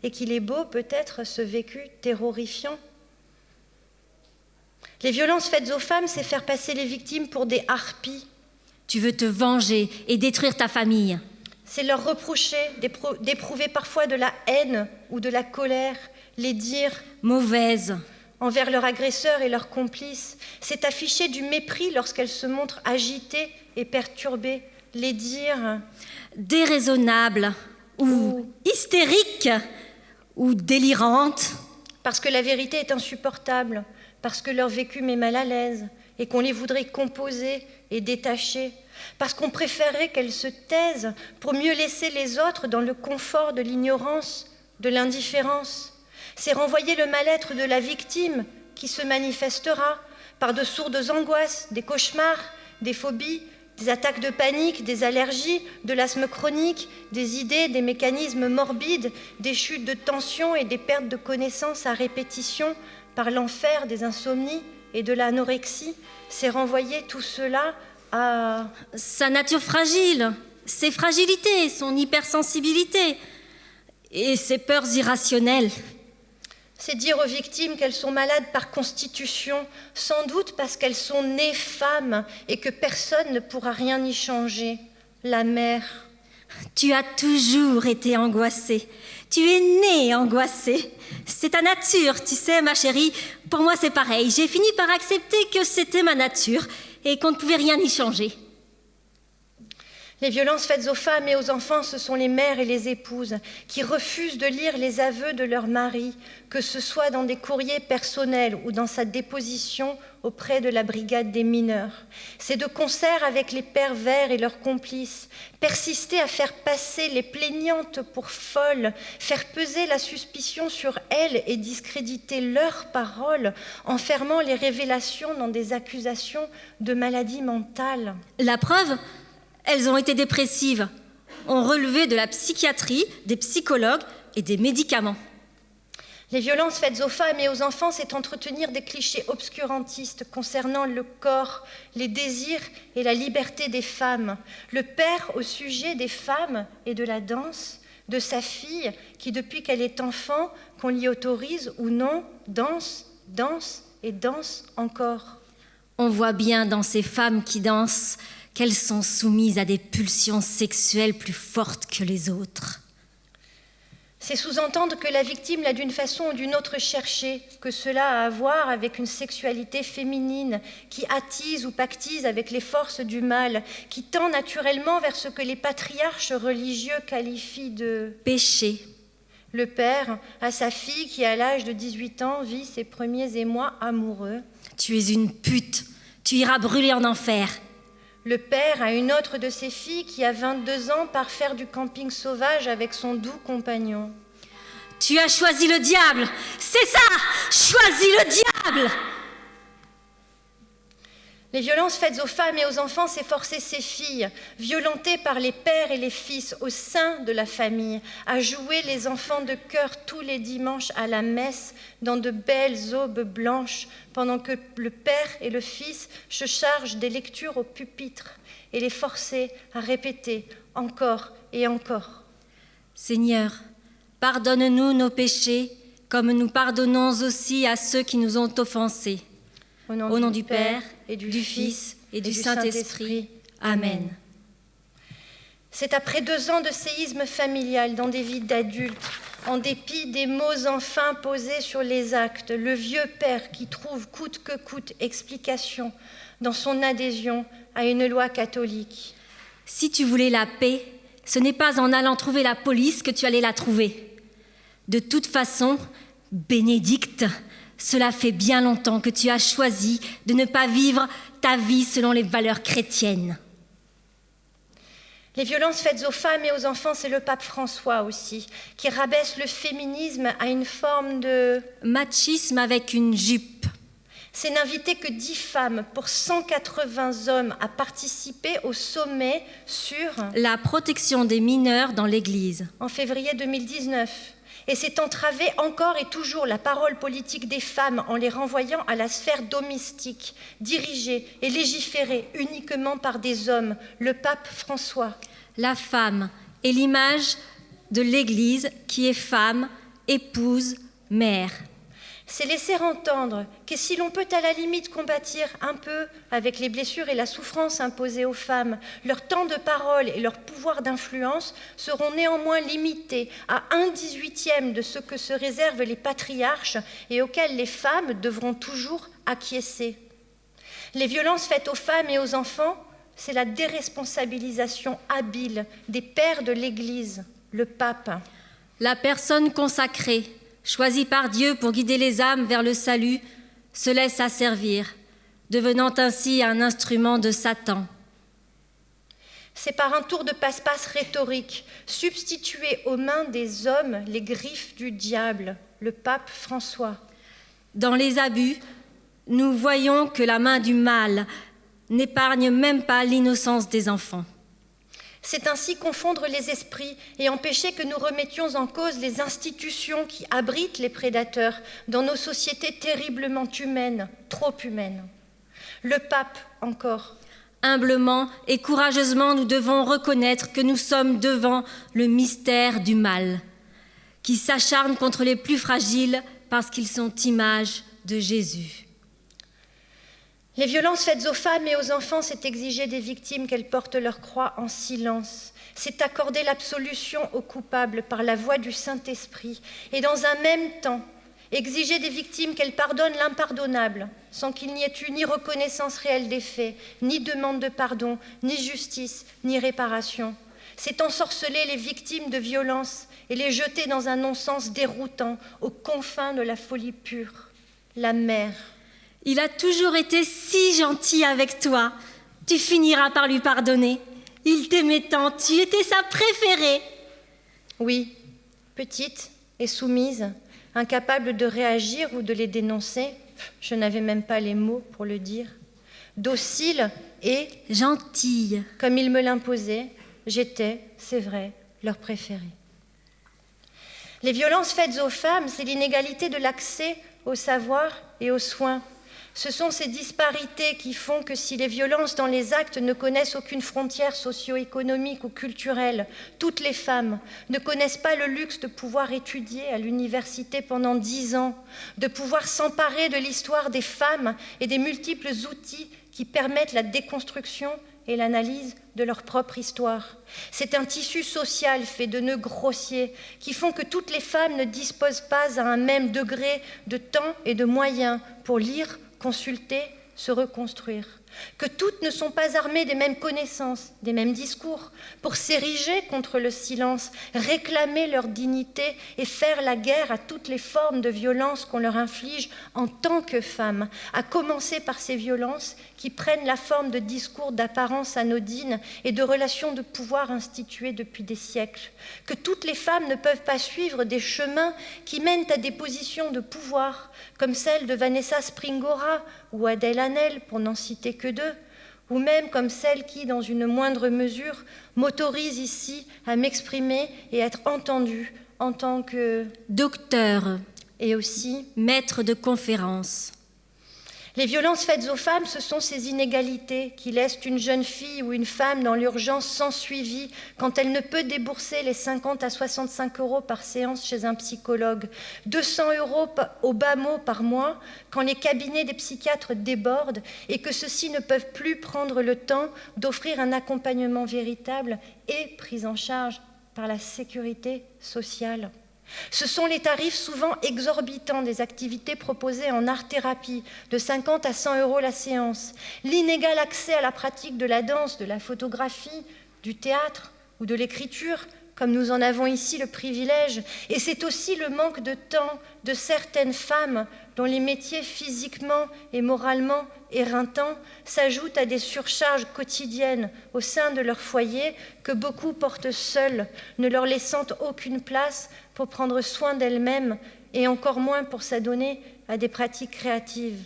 et qu'il est beau peut-être ce vécu terrorifiant. Les violences faites aux femmes, c'est faire passer les victimes pour des harpies. Tu veux te venger et détruire ta famille. C'est leur reprocher d'éprouver parfois de la haine ou de la colère, les dire mauvaise envers leur agresseur et leurs complices. C'est afficher du mépris lorsqu'elles se montrent agitées et perturbées, les dire déraisonnable ou hystérique ou délirante. Parce que la vérité est insupportable, parce que leur vécu met mal à l'aise et qu'on les voudrait composer et détacher, parce qu'on préférerait qu'elles se taisent pour mieux laisser les autres dans le confort de l'ignorance, de l'indifférence. C'est renvoyer le mal-être de la victime qui se manifestera par de sourdes angoisses, des cauchemars, des phobies, des attaques de panique, des allergies, de l'asthme chronique, des idées, des mécanismes morbides, des chutes de tension et des pertes de connaissance à répétition par l'enfer des insomnies et de l'anorexie. C'est renvoyer tout cela à sa nature fragile, ses fragilités, son hypersensibilité et ses peurs irrationnelles. C'est dire aux victimes qu'elles sont malades par constitution, sans doute parce qu'elles sont nées femmes et que personne ne pourra rien y changer. La mère. Tu as toujours été angoissée. Tu es née angoissée. C'est ta nature, tu sais, ma chérie. Pour moi, c'est pareil. J'ai fini par accepter que c'était ma nature et qu'on ne pouvait rien y changer. Les violences faites aux femmes et aux enfants, ce sont les mères et les épouses qui refusent de lire les aveux de leur mari, que ce soit dans des courriers personnels ou dans sa déposition auprès de la brigade des mineurs. C'est de concert avec les pervers et leurs complices, persister à faire passer les plaignantes pour folles, faire peser la suspicion sur elles et discréditer leurs paroles, enfermant les révélations dans des accusations de maladie mentale. La preuve ? Elles ont été dépressives, ont relevé de la psychiatrie, des psychologues et des médicaments. Les violences faites aux femmes et aux enfants, c'est entretenir des clichés obscurantistes concernant le corps, les désirs et la liberté des femmes. Le père au sujet des femmes et de la danse, de sa fille qui, depuis qu'elle est enfant, qu'on l'y autorise ou non, danse, danse et danse encore. On voit bien dans ces femmes qui dansent qu'elles sont soumises à des pulsions sexuelles plus fortes que les autres. C'est sous-entendre que la victime l'a d'une façon ou d'une autre cherché, que cela a à voir avec une sexualité féminine qui attise ou pactise avec les forces du mal, qui tend naturellement vers ce que les patriarches religieux qualifient de péché. Le père a sa fille qui, à l'âge de 18 ans, vit ses premiers émois amoureux. Tu es une pute, tu iras brûler en enfer. Le père a une autre de ses filles qui, à 22 ans, part faire du camping sauvage avec son doux compagnon. Tu as choisi le diable, c'est ça, choisis le diable. Les violences faites aux femmes et aux enfants, c'est forcer ces filles, violentées par les pères et les fils au sein de la famille, à jouer les enfants de chœur tous les dimanches à la messe dans de belles aubes blanches, pendant que le père et le fils se chargent des lectures au pupitre et les forcer à répéter encore et encore. Seigneur, pardonne-nous nos péchés, comme nous pardonnons aussi à ceux qui nous ont offensés. Au nom du Père, et du Fils, et du Saint-Esprit. Amen. C'est après 2 ans de séisme familial dans des vies d'adultes, en dépit des mots enfin posés sur les actes, le vieux père qui trouve coûte que coûte explication dans son adhésion à une loi catholique. Si tu voulais la paix, ce n'est pas en allant trouver la police que tu allais la trouver. De toute façon, Bénédicte, cela fait bien longtemps que tu as choisi de ne pas vivre ta vie selon les valeurs chrétiennes. Les violences faites aux femmes et aux enfants, c'est le pape François aussi, qui rabaisse le féminisme à une forme de machisme avec une jupe. C'est n'inviter que 10 femmes pour 180 hommes à participer au sommet sur la protection des mineurs dans l'Église. En février 2019. Et c'est entraver encore et toujours la parole politique des femmes en les renvoyant à la sphère domestique, dirigée et légiférée uniquement par des hommes, le pape François. La femme est l'image de l'Église qui est femme, épouse, mère. C'est laisser entendre que si l'on peut à la limite compatir un peu avec les blessures et la souffrance imposées aux femmes, leur temps de parole et leur pouvoir d'influence seront néanmoins limités à 1/18 de ce que se réservent les patriarches et auxquels les femmes devront toujours acquiescer. Les violences faites aux femmes et aux enfants, c'est la déresponsabilisation habile des pères de l'Église, le pape. La personne consacrée, choisi par Dieu pour guider les âmes vers le salut, se laisse asservir, devenant ainsi un instrument de Satan. C'est par un tour de passe-passe rhétorique, substituer aux mains des hommes les griffes du diable, le pape François. Dans les abus, nous voyons que la main du mal n'épargne même pas l'innocence des enfants. C'est ainsi confondre les esprits et empêcher que nous remettions en cause les institutions qui abritent les prédateurs dans nos sociétés terriblement humaines, trop humaines. Le pape, encore. Humblement et courageusement, nous devons reconnaître que nous sommes devant le mystère du mal, qui s'acharne contre les plus fragiles parce qu'ils sont image de Jésus. Les violences faites aux femmes et aux enfants, c'est exiger des victimes qu'elles portent leur croix en silence. C'est accorder l'absolution aux coupables par la voie du Saint-Esprit. Et dans un même temps, exiger des victimes qu'elles pardonnent l'impardonnable, sans qu'il n'y ait eu ni reconnaissance réelle des faits, ni demande de pardon, ni justice, ni réparation. C'est ensorceler les victimes de violences et les jeter dans un non-sens déroutant, aux confins de la folie pure. La mère. Il a toujours été si gentil avec toi. Tu finiras par lui pardonner. Il t'aimait tant, tu étais sa préférée. Oui, petite et soumise, incapable de réagir ou de les dénoncer, je n'avais même pas les mots pour le dire. Docile et gentille, comme il me l'imposait, j'étais, c'est vrai, leur préférée. Les violences faites aux femmes, c'est l'inégalité de l'accès au savoir et aux soins. Ce sont ces disparités qui font que si les violences dans les actes ne connaissent aucune frontière socio-économique ou culturelle, toutes les femmes ne connaissent pas le luxe de pouvoir étudier à l'université pendant 10 ans, de pouvoir s'emparer de l'histoire des femmes et des multiples outils qui permettent la déconstruction et l'analyse de leur propre histoire. C'est un tissu social fait de nœuds grossiers qui font que toutes les femmes ne disposent pas à un même degré de temps et de moyens pour lire, consulter, se reconstruire. Que toutes ne sont pas armées des mêmes connaissances, des mêmes discours, pour s'ériger contre le silence, réclamer leur dignité et faire la guerre à toutes les formes de violence qu'on leur inflige en tant que femmes, à commencer par ces violences qui prennent la forme de discours d'apparence anodine et de relations de pouvoir instituées depuis des siècles, que toutes les femmes ne peuvent pas suivre des chemins qui mènent à des positions de pouvoir, comme celle de Vanessa Springora ou Adèle Haenel, pour n'en citer que deux, ou même comme celle qui, dans une moindre mesure, m'autorise ici à m'exprimer et à être entendue en tant que docteur et aussi maître de conférence. Les violences faites aux femmes, ce sont ces inégalités qui laissent une jeune fille ou une femme dans l'urgence sans suivi quand elle ne peut débourser les 50 à 65 € par séance chez un psychologue, 200 € au bas mot par mois quand les cabinets des psychiatres débordent et que ceux-ci ne peuvent plus prendre le temps d'offrir un accompagnement véritable et pris en charge par la sécurité sociale. Ce sont les tarifs souvent exorbitants des activités proposées en art-thérapie, de 50 à 100 € la séance, l'inégal accès à la pratique de la danse, de la photographie, du théâtre ou de l'écriture, comme nous en avons ici le privilège, et c'est aussi le manque de temps de certaines femmes dont les métiers physiquement et moralement éreintants s'ajoutent à des surcharges quotidiennes au sein de leur foyer que beaucoup portent seules, ne leur laissant aucune place pour prendre soin d'elles-mêmes et encore moins pour s'adonner à des pratiques créatives.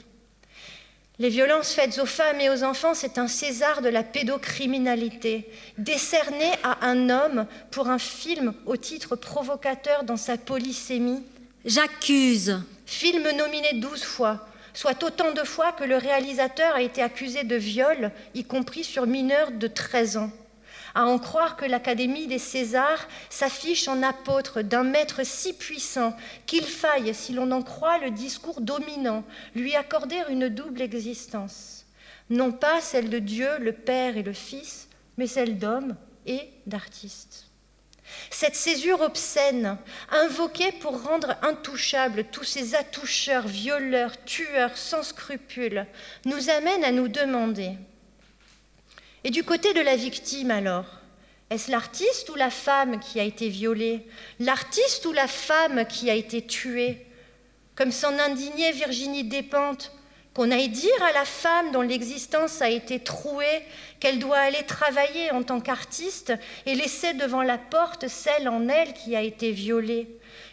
Les violences faites aux femmes et aux enfants, c'est un César de la pédocriminalité, décerné à un homme pour un film au titre provocateur dans sa polysémie. J'accuse. Film nominé 12 fois, soit autant de fois que le réalisateur a été accusé de viol, y compris sur mineurs de 13 ans. À en croire que l'Académie des Césars s'affiche en apôtre d'un maître si puissant qu'il faille, si l'on en croit le discours dominant, lui accorder une double existence. Non pas celle de Dieu, le Père et le Fils, mais celle d'homme et d'artiste. Cette césure obscène, invoquée pour rendre intouchables tous ces attoucheurs, violeurs, tueurs sans scrupules, nous amène à nous demander: et du côté de la victime alors, est-ce l'artiste ou la femme qui a été violée? L'artiste ou la femme qui a été tuée? Comme s'en indignait Virginie Despentes, qu'on aille dire à la femme dont l'existence a été trouée qu'elle doit aller travailler en tant qu'artiste et laisser devant la porte celle en elle qui a été violée.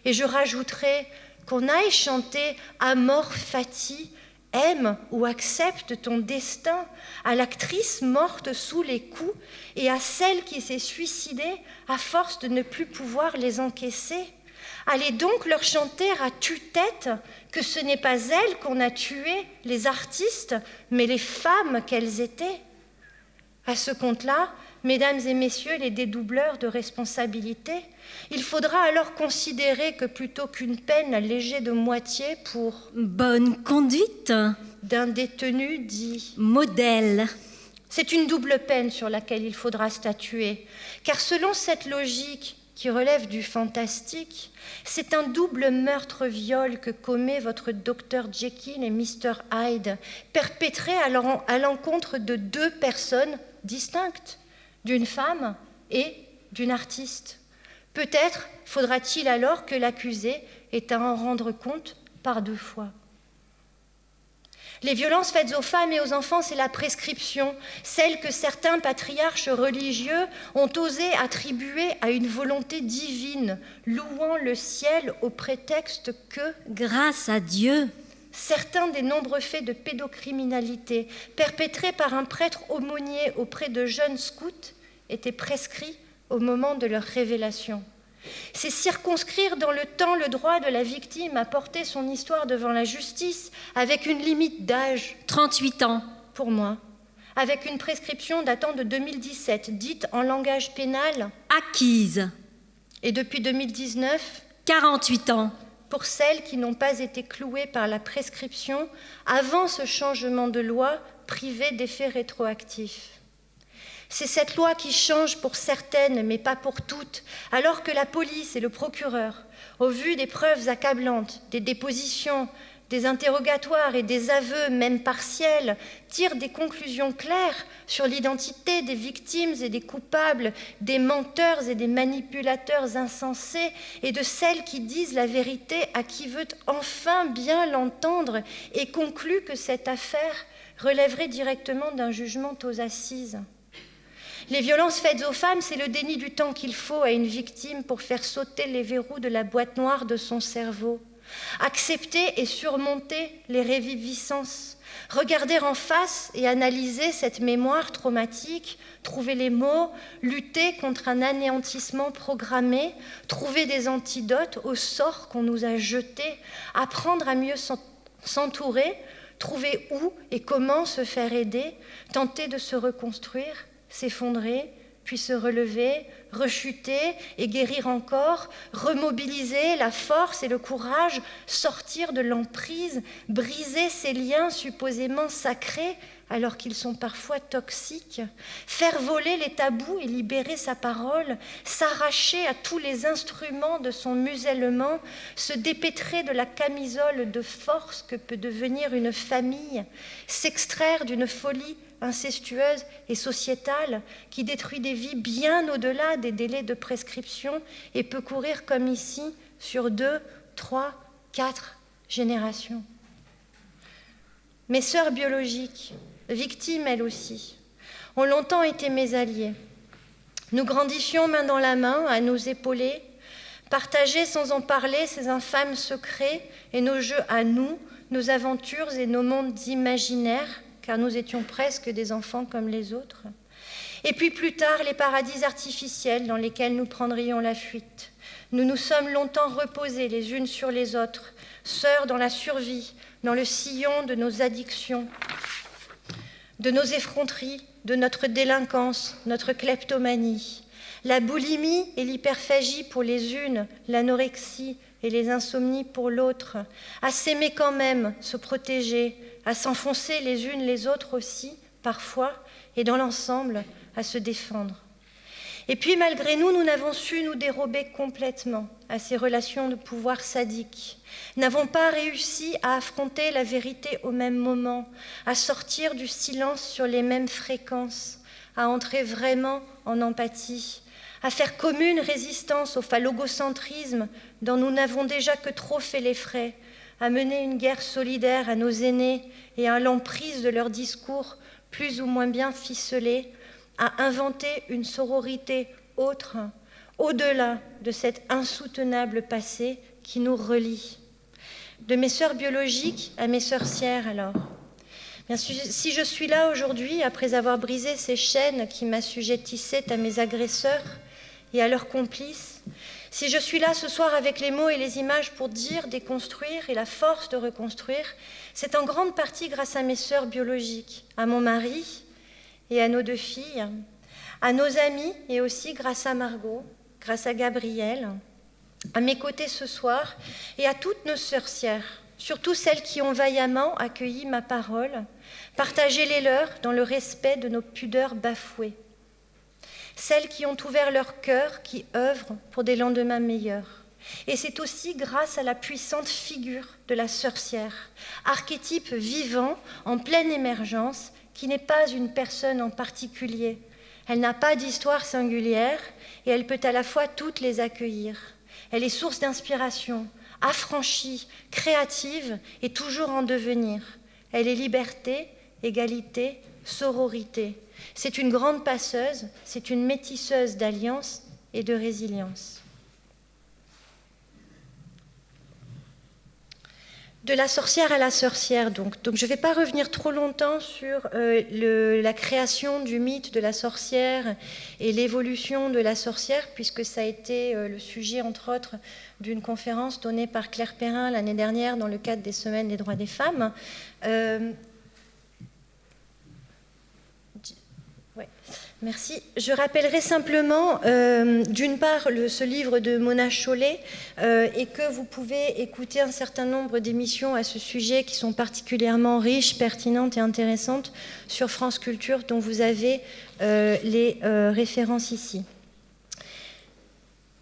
Et je rajouterai qu'on aille chanter Amor Fati, aime ou accepte ton destin, à l'actrice morte sous les coups et à celle qui s'est suicidée à force de ne plus pouvoir les encaisser. Allez donc leur chanter à tue-tête que ce n'est pas elles qu'on a tué, les artistes, mais les femmes qu'elles étaient. À ce compte-là, mesdames et messieurs les dédoubleurs de responsabilité, il faudra alors considérer que plutôt qu'une peine allégée de moitié pour bonne conduite d'un détenu dit modèle, c'est une double peine sur laquelle il faudra statuer, car selon cette logique qui relève du fantastique, c'est un double meurtre-viol que commet votre Dr Jekyll et Mr Hyde, perpétré à l'encontre de deux personnes distinctes, d'une femme et d'une artiste. Peut-être faudra-t-il alors que l'accusé ait à en rendre compte par deux fois. Les violences faites aux femmes et aux enfants, c'est la prescription, celle que certains patriarches religieux ont osé attribuer à une volonté divine, louant le ciel au prétexte que, grâce à Dieu, certains des nombreux faits de pédocriminalité perpétrés par un prêtre aumônier auprès de jeunes scouts étaient prescrits au moment de leur révélation. C'est circonscrire dans le temps le droit de la victime à porter son histoire devant la justice avec une limite d'âge. 38 ans. Pour moi. Avec une prescription datant de 2017, dite en langage pénal acquise. Et depuis 2019, 48 ans. Pour celles qui n'ont pas été clouées par la prescription avant ce changement de loi privé d'effets rétroactifs. C'est cette loi qui change pour certaines, mais pas pour toutes, alors que la police et le procureur, au vu des preuves accablantes, des dépositions, des interrogatoires et des aveux, même partiels, tirent des conclusions claires sur l'identité des victimes et des coupables, des menteurs et des manipulateurs insensés, et de celles qui disent la vérité à qui veut enfin bien l'entendre, et concluent que cette affaire relèverait directement d'un jugement aux assises. Les violences faites aux femmes, c'est le déni du temps qu'il faut à une victime pour faire sauter les verrous de la boîte noire de son cerveau. Accepter et surmonter les réviviscences, regarder en face et analyser cette mémoire traumatique, trouver les mots, lutter contre un anéantissement programmé, trouver des antidotes au sort qu'on nous a jeté, apprendre à mieux s'entourer, trouver où et comment se faire aider, tenter de se reconstruire, s'effondrer, puis se relever, rechuter et guérir encore, remobiliser la force et le courage, sortir de l'emprise, briser ces liens supposément sacrés alors qu'ils sont parfois toxiques, faire voler les tabous et libérer sa parole, s'arracher à tous les instruments de son musellement, se dépêtrer de la camisole de force que peut devenir une famille, s'extraire d'une folie incestueuse et sociétale qui détruit des vies bien au-delà des délais de prescription et peut courir comme ici sur 2, 3, 4 générations. Mes sœurs biologiques, victimes elles aussi, ont longtemps été mes alliées. Nous grandissions main dans la main, à nous épauler, partager sans en parler ces infâmes secrets et nos jeux à nous, nos aventures et nos mondes imaginaires, car nous étions presque des enfants comme les autres. Et puis plus tard, les paradis artificiels dans lesquels nous prendrions la fuite. Nous nous sommes longtemps reposés les unes sur les autres, sœurs dans la survie, dans le sillon de nos addictions, de nos effronteries, de notre délinquance, notre kleptomanie. La boulimie et l'hyperphagie pour les unes, l'anorexie et les insomnies pour l'autre, à s'aimer quand même, se protéger, à s'enfoncer les unes les autres aussi, parfois, et dans l'ensemble, à se défendre. Et puis, malgré nous, nous n'avons su nous dérober complètement à ces relations de pouvoir sadiques, n'avons pas réussi à affronter la vérité au même moment, à sortir du silence sur les mêmes fréquences, à entrer vraiment en empathie, à faire commune résistance au phallogocentrisme dont nous n'avons déjà que trop fait les frais, à mener une guerre solidaire à nos aînés et à l'emprise de leurs discours plus ou moins bien ficelés, à inventer une sororité autre, au-delà de cet insoutenable passé qui nous relie. De mes sœurs biologiques à mes sorcières alors. Bien, si je suis là aujourd'hui, après avoir brisé ces chaînes qui m'assujettissaient à mes agresseurs et à leurs complices, si je suis là ce soir avec les mots et les images pour dire, déconstruire et la force de reconstruire, c'est en grande partie grâce à mes sœurs biologiques, à mon mari et à nos 2 filles, à nos amis et aussi grâce à Margot, grâce à Gabrielle, à mes côtés ce soir et à toutes nos sorcières, surtout celles qui ont vaillamment accueilli ma parole, partagé les leurs dans le respect de nos pudeurs bafouées. Celles qui ont ouvert leur cœur, qui œuvrent pour des lendemains meilleurs. Et c'est aussi grâce à la puissante figure de la sorcière, archétype vivant, en pleine émergence, qui n'est pas une personne en particulier. Elle n'a pas d'histoire singulière et elle peut à la fois toutes les accueillir. Elle est source d'inspiration, affranchie, créative et toujours en devenir. Elle est liberté, égalité, sororité. C'est une grande passeuse, c'est une métisseuse d'alliance et de résilience. De la sorcière à la sorcière, donc je ne vais pas revenir trop longtemps sur la création du mythe de la sorcière et l'évolution de la sorcière, puisque ça a été le sujet, entre autres, d'une conférence donnée par Claire Perrin l'année dernière dans le cadre des Semaines des droits des femmes. Ouais, merci. Je rappellerai simplement, d'une part, ce livre de Mona Chollet, et que vous pouvez écouter un certain nombre d'émissions à ce sujet qui sont particulièrement riches, pertinentes et intéressantes sur France Culture, dont vous avez les références ici.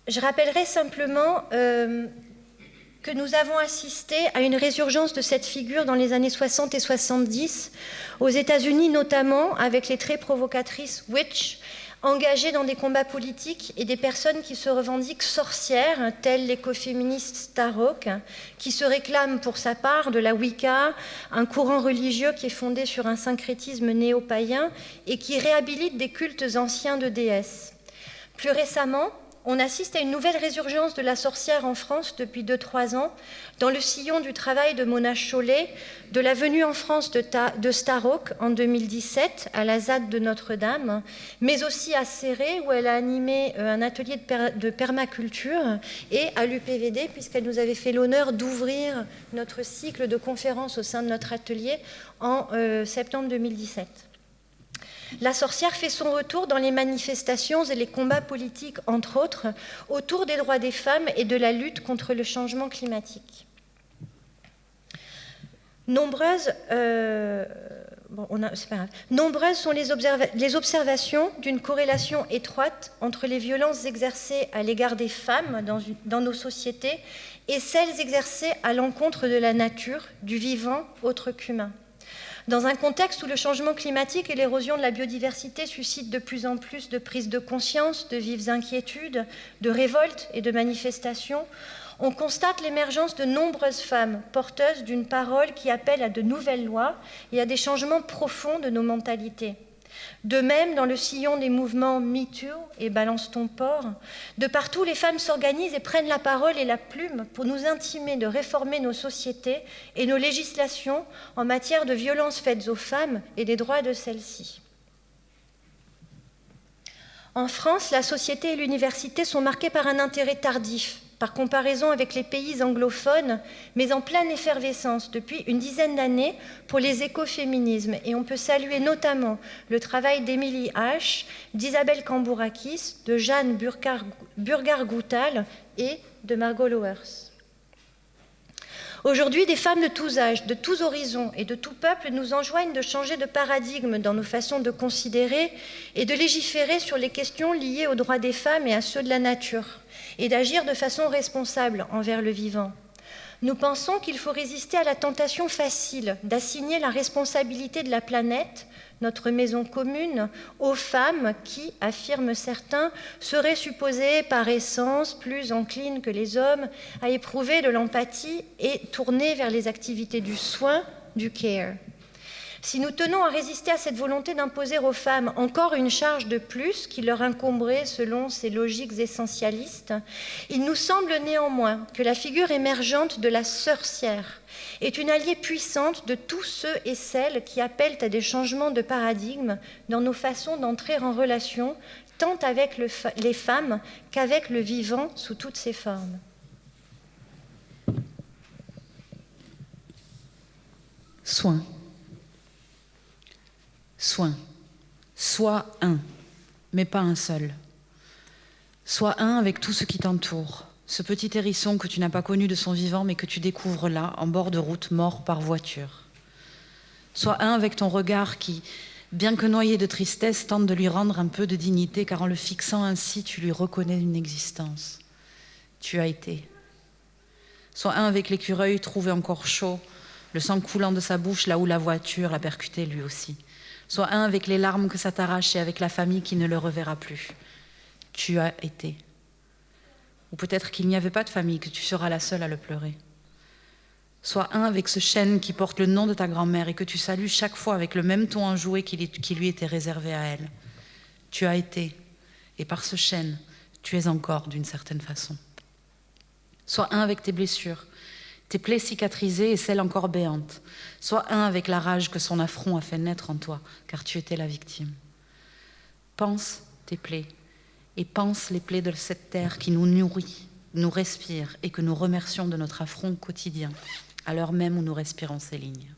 Je rappellerai simplement que nous avons assisté à une résurgence de cette figure dans les années 60 et 70, aux États-Unis notamment, avec les très provocatrices Witch, engagées dans des combats politiques et des personnes qui se revendiquent sorcières, telles l'écoféministe Starhawk, qui se réclame pour sa part de la Wicca, un courant religieux qui est fondé sur un syncrétisme néo-païen et qui réhabilite des cultes anciens de déesses. Plus récemment, on assiste à une nouvelle résurgence de la sorcière en France depuis 2-3 ans, dans le sillon du travail de Mona Chollet, de la venue en France de Starhawk en 2017 à la ZAD de Notre-Dame, mais aussi à Céré où elle a animé un atelier de permaculture, et à l'UPVD puisqu'elle nous avait fait l'honneur d'ouvrir notre cycle de conférences au sein de notre atelier en septembre 2017. La sorcière fait son retour dans les manifestations et les combats politiques, entre autres, autour des droits des femmes et de la lutte contre le changement climatique. Nombreuses sont les observations d'une corrélation étroite entre les violences exercées à l'égard des femmes dans nos sociétés et celles exercées à l'encontre de la nature, du vivant autre qu'humain. Dans un contexte où le changement climatique et l'érosion de la biodiversité suscitent de plus en plus de prises de conscience, de vives inquiétudes, de révoltes et de manifestations, on constate l'émergence de nombreuses femmes porteuses d'une parole qui appelle à de nouvelles lois et à des changements profonds de nos mentalités. De même, dans le sillon des mouvements MeToo et Balance ton porc, de partout les femmes s'organisent et prennent la parole et la plume pour nous intimer de réformer nos sociétés et nos législations en matière de violences faites aux femmes et des droits de celles-ci. En France, la société et l'université sont marquées par un intérêt tardif, par comparaison avec les pays anglophones, mais en pleine effervescence depuis une dizaine d'années pour les écoféminismes. Et on peut saluer notamment le travail d'Émilie H., d'Isabelle Cambourakis, de Jeanne Burgar-Goutal et de Margot Lowers. Aujourd'hui, des femmes de tous âges, de tous horizons et de tout peuple nous enjoignent de changer de paradigme dans nos façons de considérer et de légiférer sur les questions liées aux droits des femmes et à ceux de la nature, et d'agir de façon responsable envers le vivant. Nous pensons qu'il faut résister à la tentation facile d'assigner la responsabilité de la planète, notre maison commune, aux femmes qui, affirment certains, seraient supposées par essence plus enclines que les hommes à éprouver de l'empathie et tournées vers les activités du soin, du care. Si nous tenons à résister à cette volonté d'imposer aux femmes encore une charge de plus qui leur incomberait selon ces logiques essentialistes, il nous semble néanmoins que la figure émergente de la sorcière est une alliée puissante de tous ceux et celles qui appellent à des changements de paradigme dans nos façons d'entrer en relation, tant avec les femmes qu'avec le vivant sous toutes ses formes. Soin. Soin. Sois un, mais pas un seul. Sois un avec tout ce qui t'entoure. Ce petit hérisson que tu n'as pas connu de son vivant, mais que tu découvres là, en bord de route, mort par voiture. Sois un avec ton regard qui, bien que noyé de tristesse, tente de lui rendre un peu de dignité, car en le fixant ainsi, tu lui reconnais une existence. Tu as été. Sois un avec l'écureuil trouvé encore chaud, le sang coulant de sa bouche là où la voiture l'a percuté lui aussi. Sois un avec les larmes que ça t'arrache et avec la famille qui ne le reverra plus. Tu as été. Ou peut-être qu'il n'y avait pas de famille, que tu seras la seule à le pleurer. Sois un avec ce chêne qui porte le nom de ta grand-mère et que tu salues chaque fois avec le même ton enjoué qui lui était réservé à elle. Tu as été, et par ce chêne, tu es encore d'une certaine façon. Sois un avec tes blessures, tes plaies cicatrisées et celles encore béantes. Sois un avec la rage que son affront a fait naître en toi, car tu étais la victime. Pense tes plaies, et pense les plaies de cette terre qui nous nourrit, nous respire, et que nous remercions de notre affront quotidien, à l'heure même où nous respirons ces lignes.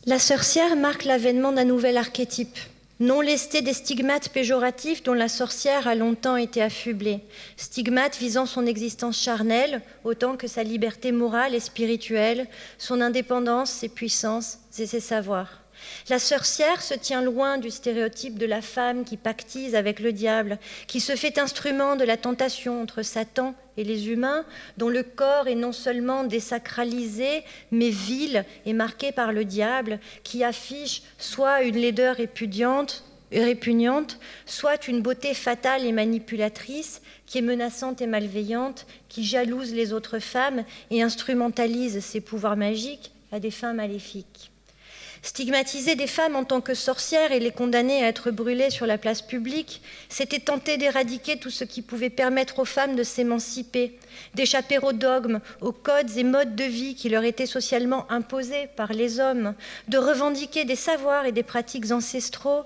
La sorcière marque l'avènement d'un nouvel archétype, non lesté des stigmates péjoratifs dont la sorcière a longtemps été affublée, stigmates visant son existence charnelle autant que sa liberté morale et spirituelle, son indépendance, ses puissances et ses savoirs. La sorcière se tient loin du stéréotype de la femme qui pactise avec le diable, qui se fait instrument de la tentation entre Satan et les humains, dont le corps est non seulement désacralisé, mais vil et marqué par le diable, qui affiche soit une laideur répugnante, soit une beauté fatale et manipulatrice, qui est menaçante et malveillante, qui jalouse les autres femmes et instrumentalise ses pouvoirs magiques à des fins maléfiques. Stigmatiser des femmes en tant que sorcières et les condamner à être brûlées sur la place publique, c'était tenter d'éradiquer tout ce qui pouvait permettre aux femmes de s'émanciper, d'échapper aux dogmes, aux codes et modes de vie qui leur étaient socialement imposés par les hommes, de revendiquer des savoirs et des pratiques ancestraux,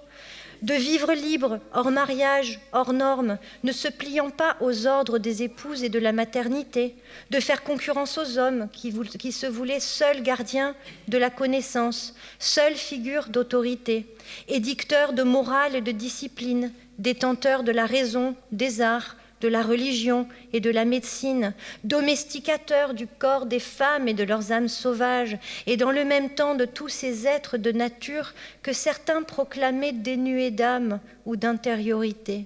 de vivre libre, hors mariage, hors normes, ne se pliant pas aux ordres des épouses et de la maternité, de faire concurrence aux hommes qui se voulaient seuls gardiens de la connaissance, seuls figures d'autorité, édicteurs de morale et de discipline, détenteurs de la raison, des arts, de la religion et de la médecine, domesticateurs du corps des femmes et de leurs âmes sauvages, et dans le même temps de tous ces êtres de nature que certains proclamaient dénués d'âme ou d'intériorité.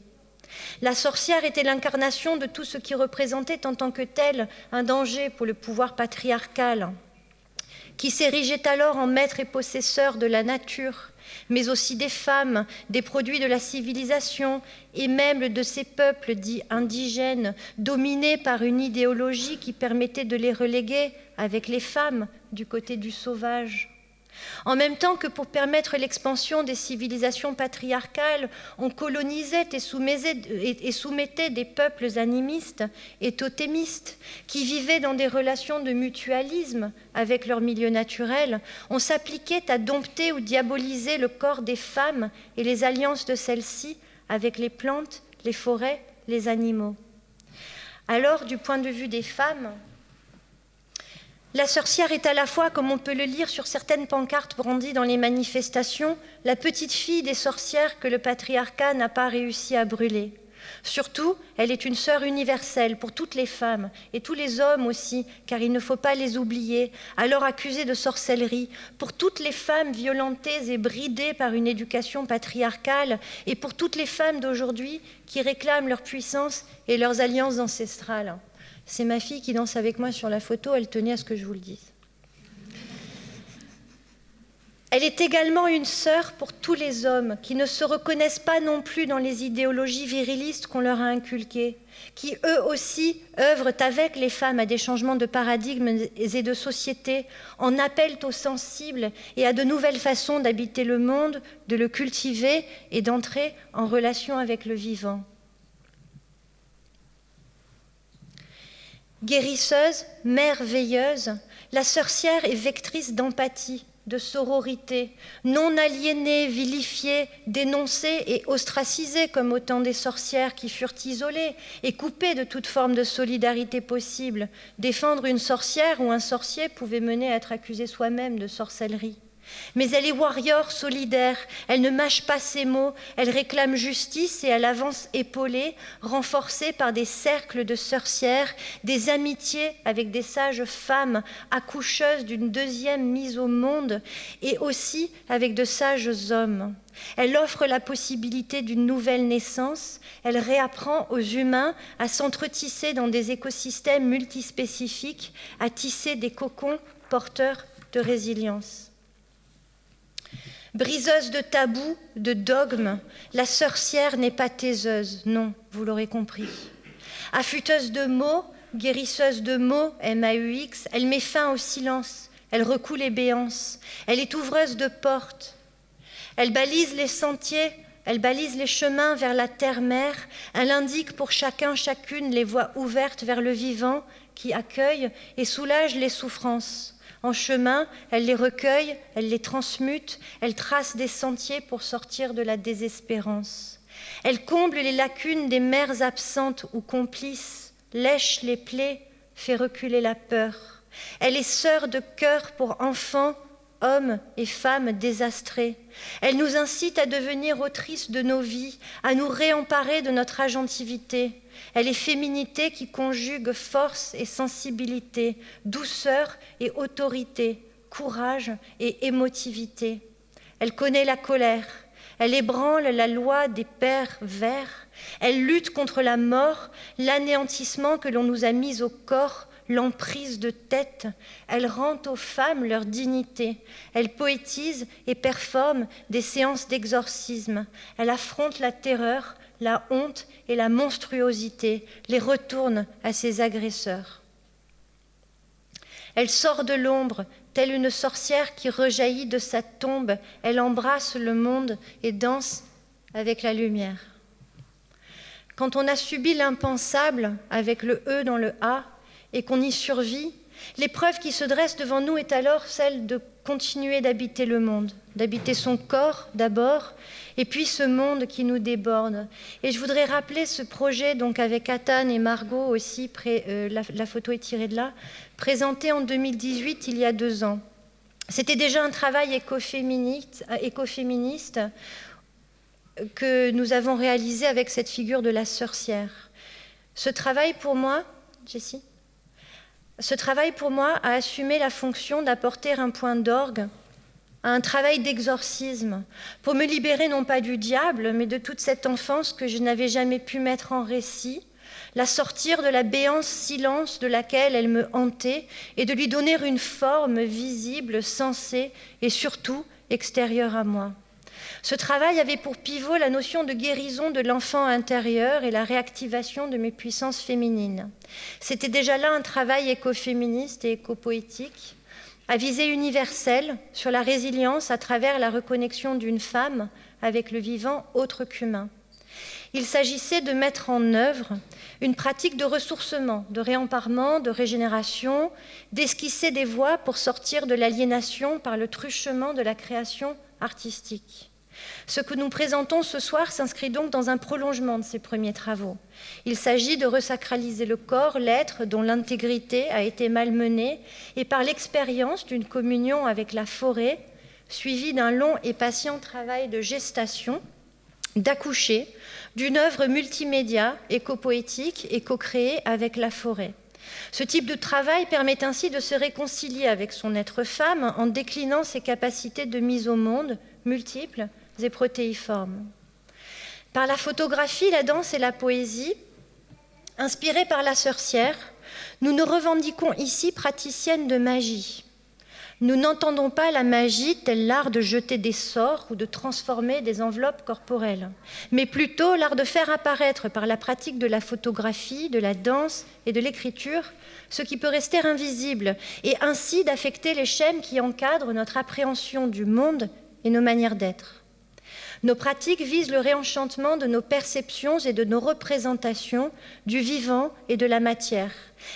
La sorcière était l'incarnation de tout ce qui représentait en tant que tel un danger pour le pouvoir patriarcal, qui s'érigeait alors en maître et possesseur de la nature, mais aussi des femmes, des produits de la civilisation et même de ces peuples dits indigènes, dominés par une idéologie qui permettait de les reléguer avec les femmes du côté du sauvage. En même temps que pour permettre l'expansion des civilisations patriarcales, on colonisait et soumettait des peuples animistes et totémistes qui vivaient dans des relations de mutualisme avec leur milieu naturel. On s'appliquait à dompter ou diaboliser le corps des femmes et les alliances de celles-ci avec les plantes, les forêts, les animaux. Alors, du point de vue des femmes, la sorcière est à la fois, comme on peut le lire sur certaines pancartes brandies dans les manifestations, la petite fille des sorcières que le patriarcat n'a pas réussi à brûler. Surtout, elle est une sœur universelle pour toutes les femmes et tous les hommes aussi, car il ne faut pas les oublier, alors accusés de sorcellerie, pour toutes les femmes violentées et bridées par une éducation patriarcale et pour toutes les femmes d'aujourd'hui qui réclament leur puissance et leurs alliances ancestrales. C'est ma fille qui danse avec moi sur la photo, elle tenait à ce que je vous le dise. Elle est également une sœur pour tous les hommes qui ne se reconnaissent pas non plus dans les idéologies virilistes qu'on leur a inculquées, qui eux aussi œuvrent avec les femmes à des changements de paradigmes et de société, en appellent aux sensibles et à de nouvelles façons d'habiter le monde, de le cultiver et d'entrer en relation avec le vivant. Guérisseuse, merveilleuse, la sorcière est vectrice d'empathie, de sororité, non aliénée, vilifiée, dénoncée et ostracisée comme autant des sorcières qui furent isolées et coupées de toute forme de solidarité possible. Défendre une sorcière ou un sorcier pouvait mener à être accusé soi-même de sorcellerie. Mais elle est warrior solidaire, elle ne mâche pas ses mots, elle réclame justice et elle avance épaulée, renforcée par des cercles de sorcières, des amitiés avec des sages femmes accoucheuses d'une deuxième mise au monde et aussi avec de sages hommes. Elle offre la possibilité d'une nouvelle naissance, elle réapprend aux humains à s'entretisser dans des écosystèmes multispécifiques, à tisser des cocons porteurs de résilience. Briseuse de tabous, de dogmes, la sorcière n'est pas taiseuse, non, vous l'aurez compris. Affûteuse de mots, guérisseuse de mots, M-A-U-X, elle met fin au silence, elle recoue les béances, elle est ouvreuse de portes, elle balise les sentiers, elle balise les chemins vers la terre-mère, elle indique pour chacun, chacune les voies ouvertes vers le vivant qui accueille et soulage les souffrances. En chemin, elle les recueille, elle les transmute, elle trace des sentiers pour sortir de la désespérance. Elle comble les lacunes des mères absentes ou complices, lèche les plaies, fait reculer la peur. Elle est sœur de cœur pour enfants, hommes et femmes désastrés. Elle nous incite à devenir autrices de nos vies, à nous réemparer de notre agentivité. Elle est féminité qui conjugue force et sensibilité, douceur et autorité, courage et émotivité. Elle connaît la colère, Elle ébranle la loi des pères verts. Elle lutte contre la mort, l'anéantissement que l'on nous a mis au corps, l'emprise de tête. Elle rend aux femmes leur dignité. Elle poétise et performe des séances d'exorcisme. Elle affronte la terreur, la honte et la monstruosité, les retourne à ses agresseurs. Elle sort de l'ombre, telle une sorcière qui rejaillit de sa tombe. Elle embrasse le monde et danse avec la lumière. Quand on a subi l'impensable avec le E dans le A et qu'on y survit, l'épreuve qui se dresse devant nous est alors celle de continuer d'habiter le monde, d'habiter son corps d'abord, et puis ce monde qui nous déborde. Et je voudrais rappeler ce projet, donc avec Athan et Margot aussi, la photo est tirée de là, présenté en 2018, il y a 2 ans. C'était déjà un travail écoféministe que nous avons réalisé avec cette figure de la sorcière. Ce travail pour moi, Jessie, a assumé la fonction d'apporter un point d'orgue à un travail d'exorcisme, pour me libérer non pas du diable, mais de toute cette enfance que je n'avais jamais pu mettre en récit, la sortir de la béance silence de laquelle elle me hantait et de lui donner une forme visible, sensée et surtout extérieure à moi. Ce travail avait pour pivot la notion de guérison de l'enfant intérieur et la réactivation de mes puissances féminines. C'était déjà là un travail écoféministe et écopoétique, à visée universelle sur la résilience à travers la reconnexion d'une femme avec le vivant autre qu'humain. Il s'agissait de mettre en œuvre une pratique de ressourcement, de réemparement, de régénération, d'esquisser des voies pour sortir de l'aliénation par le truchement de la création artistique. Ce que nous présentons ce soir s'inscrit donc dans un prolongement de ces premiers travaux. Il s'agit de resacraliser le corps, l'être dont l'intégrité a été malmenée, et par l'expérience d'une communion avec la forêt, suivie d'un long et patient travail de gestation, d'accoucher d'une œuvre multimédia, éco-poétique et co-créée avec la forêt. Ce type de travail permet ainsi de se réconcilier avec son être femme en déclinant ses capacités de mise au monde multiples et protéiformes. Par la photographie, la danse et la poésie, inspirées par la sorcière, nous nous revendiquons ici praticiennes de magie. Nous n'entendons pas la magie tel l'art de jeter des sorts ou de transformer des enveloppes corporelles, mais plutôt l'art de faire apparaître par la pratique de la photographie, de la danse et de l'écriture ce qui peut rester invisible et ainsi d'affecter les schèmes qui encadrent notre appréhension du monde et nos manières d'être. Nos pratiques visent le réenchantement de nos perceptions et de nos représentations du vivant et de la matière.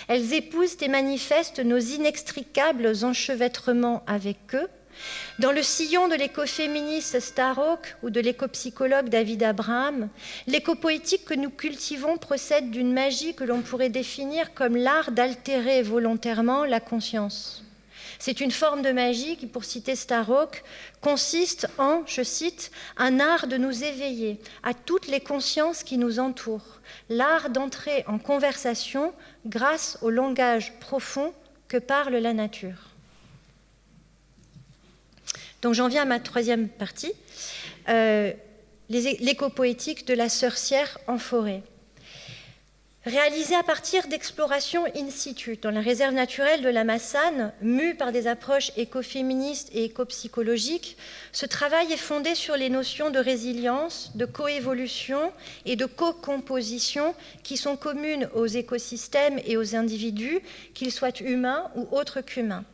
Elles épousent et manifestent nos inextricables enchevêtrements avec eux. Dans le sillon de l'écoféministe Starhawk ou de l'écopsychologue David Abraham, l'écopoétique que nous cultivons procède d'une magie que l'on pourrait définir comme l'art d'altérer volontairement la conscience. C'est une forme de magie qui, pour citer Starhawk, consiste en, je cite, « un art de nous éveiller à toutes les consciences qui nous entourent, l'art d'entrer en conversation grâce au langage profond que parle la nature. » Donc j'en viens à ma 3e partie, l'écopoétique de la sorcière en forêt. Réalisé à partir d'explorations in situ dans la réserve naturelle de la Massane, mue par des approches écoféministes et écopsychologiques, ce travail est fondé sur les notions de résilience, de coévolution et de co-composition qui sont communes aux écosystèmes et aux individus, qu'ils soient humains ou autres qu'humains.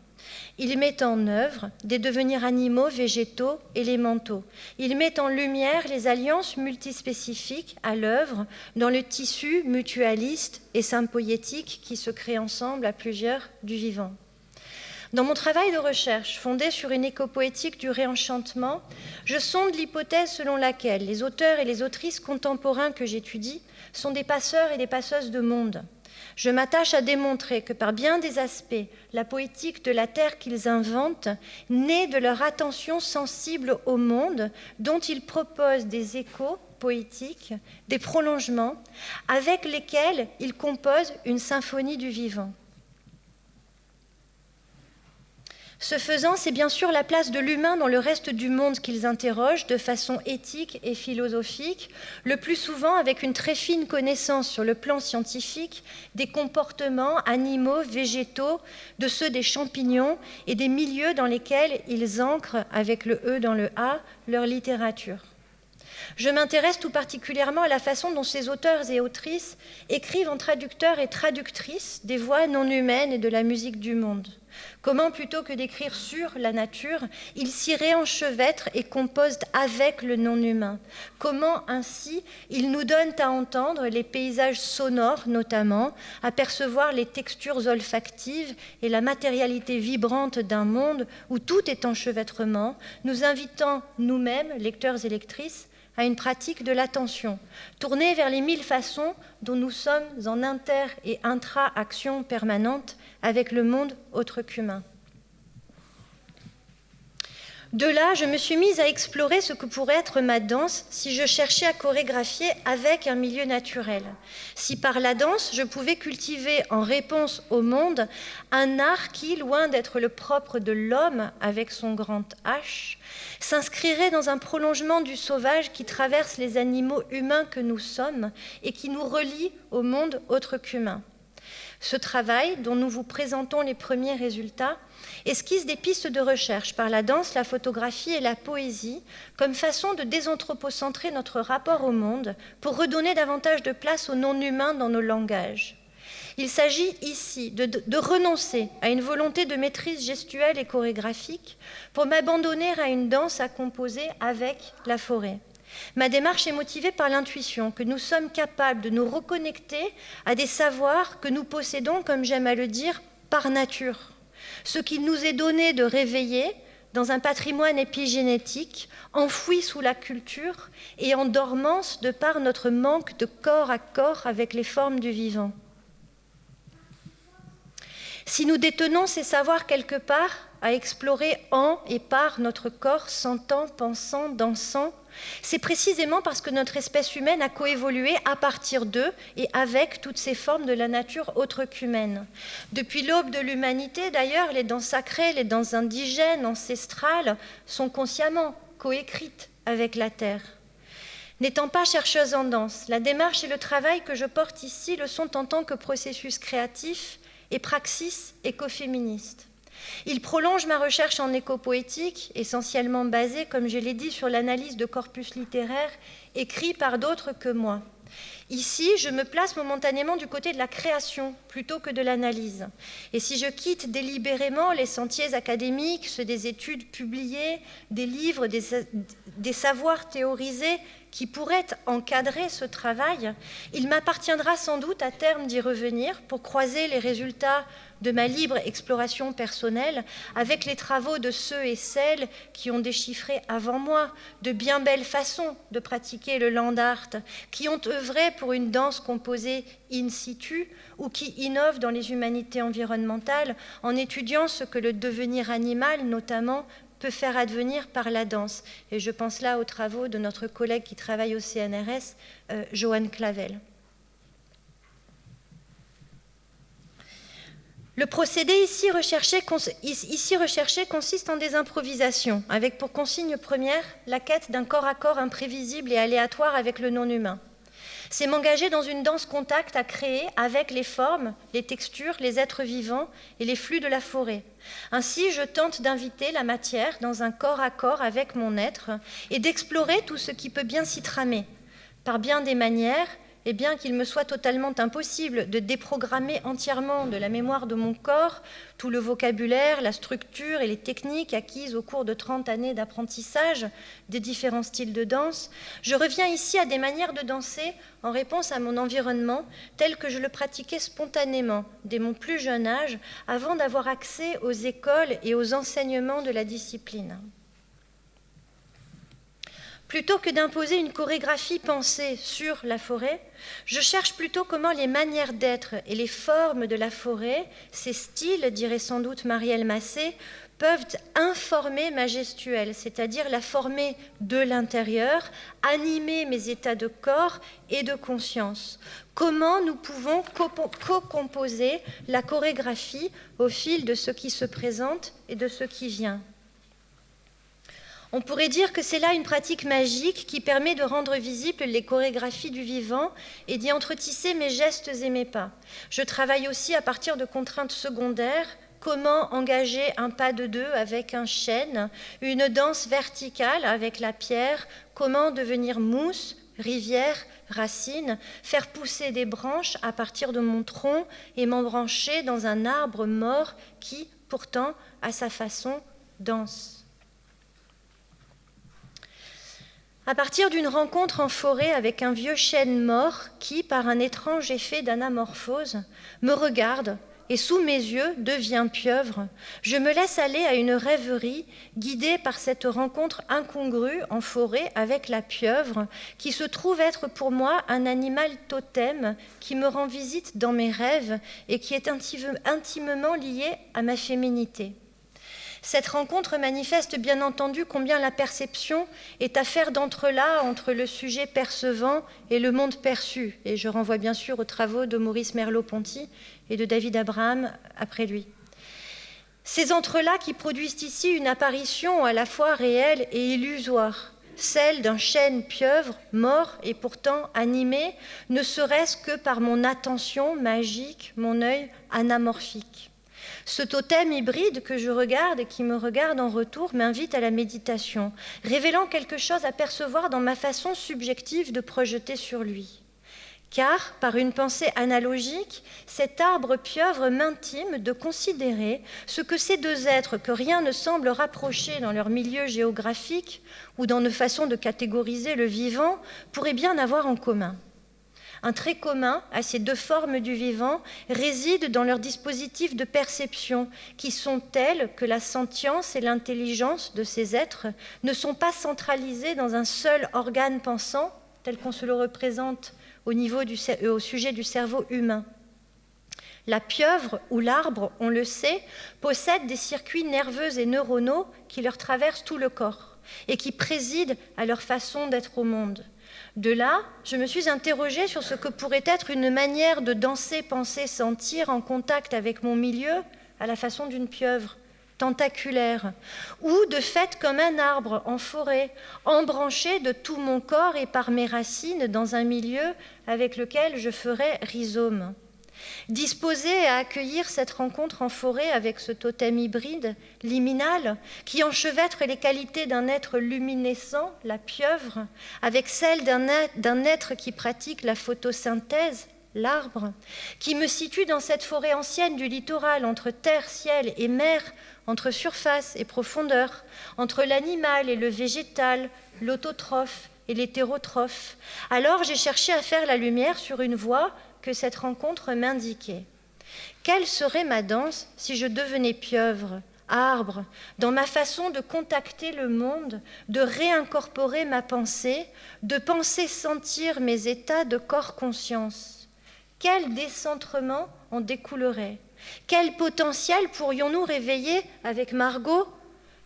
Il met en œuvre des devenirs animaux, végétaux, élémentaux. Il met en lumière les alliances multispécifiques à l'œuvre dans le tissu mutualiste et sympoétique qui se crée ensemble à plusieurs du vivant. Dans mon travail de recherche, fondé sur une écopoétique du réenchantement, je sonde l'hypothèse selon laquelle les auteurs et les autrices contemporains que j'étudie sont des passeurs et des passeuses de monde. Je m'attache à démontrer que par bien des aspects, la poétique de la terre qu'ils inventent naît de leur attention sensible au monde dont ils proposent des échos poétiques, des prolongements, avec lesquels ils composent une symphonie du vivant. Ce faisant, c'est bien sûr la place de l'humain dans le reste du monde qu'ils interrogent de façon éthique et philosophique, le plus souvent avec une très fine connaissance sur le plan scientifique des comportements animaux, végétaux, de ceux des champignons et des milieux dans lesquels ils ancrent, avec le E dans le A, leur littérature. Je m'intéresse tout particulièrement à la façon dont ces auteurs et autrices écrivent en traducteurs et traductrices des voix non humaines et de la musique du monde. Comment, plutôt que d'écrire sur la nature, ils s'y réenchevêtrent et composent avec le non-humain. Comment, ainsi, ils nous donnent à entendre les paysages sonores, notamment, à percevoir les textures olfactives et la matérialité vibrante d'un monde où tout est enchevêtrement, nous invitant nous-mêmes, lecteurs et lectrices, à une pratique de l'attention, tournée vers les 1000 façons dont nous sommes en inter- et intra-action permanente avec le monde autre qu'humain. De là, je me suis mise à explorer ce que pourrait être ma danse si je cherchais à chorégraphier avec un milieu naturel. Si par la danse, je pouvais cultiver en réponse au monde un art qui, loin d'être le propre de l'homme avec son grand H, s'inscrirait dans un prolongement du sauvage qui traverse les animaux humains que nous sommes et qui nous relie au monde autre qu'humain. Ce travail, dont nous vous présentons les premiers résultats, esquisse des pistes de recherche par la danse, la photographie et la poésie comme façon de désanthropocentrer notre rapport au monde pour redonner davantage de place au non-humain dans nos langages. Il s'agit ici de renoncer à une volonté de maîtrise gestuelle et chorégraphique pour m'abandonner à une danse à composer avec la forêt. Ma démarche est motivée par l'intuition que nous sommes capables de nous reconnecter à des savoirs que nous possédons, comme j'aime à le dire, par nature. Ce qu'il nous est donné de réveiller dans un patrimoine épigénétique, enfoui sous la culture et en dormance de par notre manque de corps à corps avec les formes du vivant. Si nous détenons ces savoirs quelque part à explorer en et par notre corps, sentant, pensant, dansant, c'est précisément parce que notre espèce humaine a coévolué à partir d'eux et avec toutes ces formes de la nature autre qu'humaine. Depuis l'aube de l'humanité, d'ailleurs, les danses sacrées, les danses indigènes, ancestrales, sont consciemment coécrites avec la terre. N'étant pas chercheuse en danse, la démarche et le travail que je porte ici le sont en tant que processus créatif et praxis écoféministe. Il prolonge ma recherche en éco-poétique, essentiellement basée, comme je l'ai dit, sur l'analyse de corpus littéraires écrits par d'autres que moi. Ici, je me place momentanément du côté de la création plutôt que de l'analyse. Et si je quitte délibérément les sentiers académiques, ceux des études publiées, des livres, des savoirs théorisés qui pourraient encadrer ce travail, il m'appartiendra sans doute à terme d'y revenir pour croiser les résultats de ma libre exploration personnelle avec les travaux de ceux et celles qui ont déchiffré avant moi de bien belles façons de pratiquer le land art, qui ont œuvré pour une danse composée in situ ou qui innovent dans les humanités environnementales en étudiant ce que le devenir animal, notamment, peut faire advenir par la danse. Et je pense là aux travaux de notre collègue qui travaille au CNRS, Joanne Clavel. Le procédé ici recherché consiste en des improvisations, avec pour consigne première la quête d'un corps à corps imprévisible et aléatoire avec le non-humain. C'est m'engager dans une danse contact à créer avec les formes, les textures, les êtres vivants et les flux de la forêt. Ainsi, je tente d'inviter la matière dans un corps à corps avec mon être et d'explorer tout ce qui peut bien s'y tramer. Par bien des manières, et bien qu'il me soit totalement impossible de déprogrammer entièrement de la mémoire de mon corps tout le vocabulaire, la structure et les techniques acquises au cours de 30 années d'apprentissage des différents styles de danse, je reviens ici à des manières de danser en réponse à mon environnement tel que je le pratiquais spontanément dès mon plus jeune âge avant d'avoir accès aux écoles et aux enseignements de la discipline. Plutôt que d'imposer une chorégraphie pensée sur la forêt, je cherche plutôt comment les manières d'être et les formes de la forêt, ces styles, dirait sans doute Marielle Massé, peuvent informer ma gestuelle, c'est-à-dire la former de l'intérieur, animer mes états de corps et de conscience. Comment nous pouvons co-composer la chorégraphie au fil de ce qui se présente et de ce qui vient. On pourrait dire que c'est là une pratique magique qui permet de rendre visibles les chorégraphies du vivant et d'y entretisser mes gestes et mes pas. Je travaille aussi à partir de contraintes secondaires. Comment engager un pas de deux avec un chêne, une danse verticale avec la pierre, comment devenir mousse, rivière, racine, faire pousser des branches à partir de mon tronc et m'embrancher dans un arbre mort qui, pourtant, à sa façon, danse. À partir d'une rencontre en forêt avec un vieux chêne mort qui, par un étrange effet d'anamorphose, me regarde et sous mes yeux devient pieuvre, je me laisse aller à une rêverie guidée par cette rencontre incongrue en forêt avec la pieuvre qui se trouve être pour moi un animal totem qui me rend visite dans mes rêves et qui est intimement lié à ma féminité. Cette rencontre manifeste bien entendu combien la perception est affaire d'entrelacs entre le sujet percevant et le monde perçu. Et je renvoie bien sûr aux travaux de Maurice Merleau-Ponty et de David Abraham après lui. Ces entrelacs qui produisent ici une apparition à la fois réelle et illusoire, celle d'un chêne pieuvre, mort et pourtant animé, ne serait-ce que par mon attention magique, mon œil anamorphique. Ce totem hybride que je regarde et qui me regarde en retour m'invite à la méditation, révélant quelque chose à percevoir dans ma façon subjective de projeter sur lui. Car, par une pensée analogique, cet arbre pieuvre m'intime de considérer ce que ces deux êtres que rien ne semble rapprocher dans leur milieu géographique ou dans nos façons de catégoriser le vivant pourraient bien avoir en commun. Un trait commun à ces deux formes du vivant réside dans leurs dispositifs de perception qui sont tels que la sentience et l'intelligence de ces êtres ne sont pas centralisés dans un seul organe pensant, tel qu'on se le représente au sujet du cerveau humain. La pieuvre ou l'arbre, on le sait, possède des circuits nerveux et neuronaux qui leur traversent tout le corps et qui président à leur façon d'être au monde. De là, je me suis interrogée sur ce que pourrait être une manière de danser, penser, sentir en contact avec mon milieu à la façon d'une pieuvre tentaculaire, ou de fait comme un arbre en forêt, embranché de tout mon corps et par mes racines dans un milieu avec lequel je ferais rhizome. Disposée à accueillir cette rencontre en forêt avec ce totem hybride, liminal, qui enchevêtre les qualités d'un être luminescent, la pieuvre, avec celles d'un être qui pratique la photosynthèse, l'arbre, qui me situe dans cette forêt ancienne du littoral, entre terre, ciel et mer, entre surface et profondeur, entre l'animal et le végétal, l'autotrophe et l'hétérotrophe. Alors j'ai cherché à faire la lumière sur une voie que cette rencontre m'indiquait. Quelle serait ma danse si je devenais pieuvre, arbre, dans ma façon de contacter le monde, de réincorporer ma pensée, de penser sentir mes états de corps-conscience? Quel décentrement en découlerait? Quel potentiel pourrions-nous réveiller avec Margot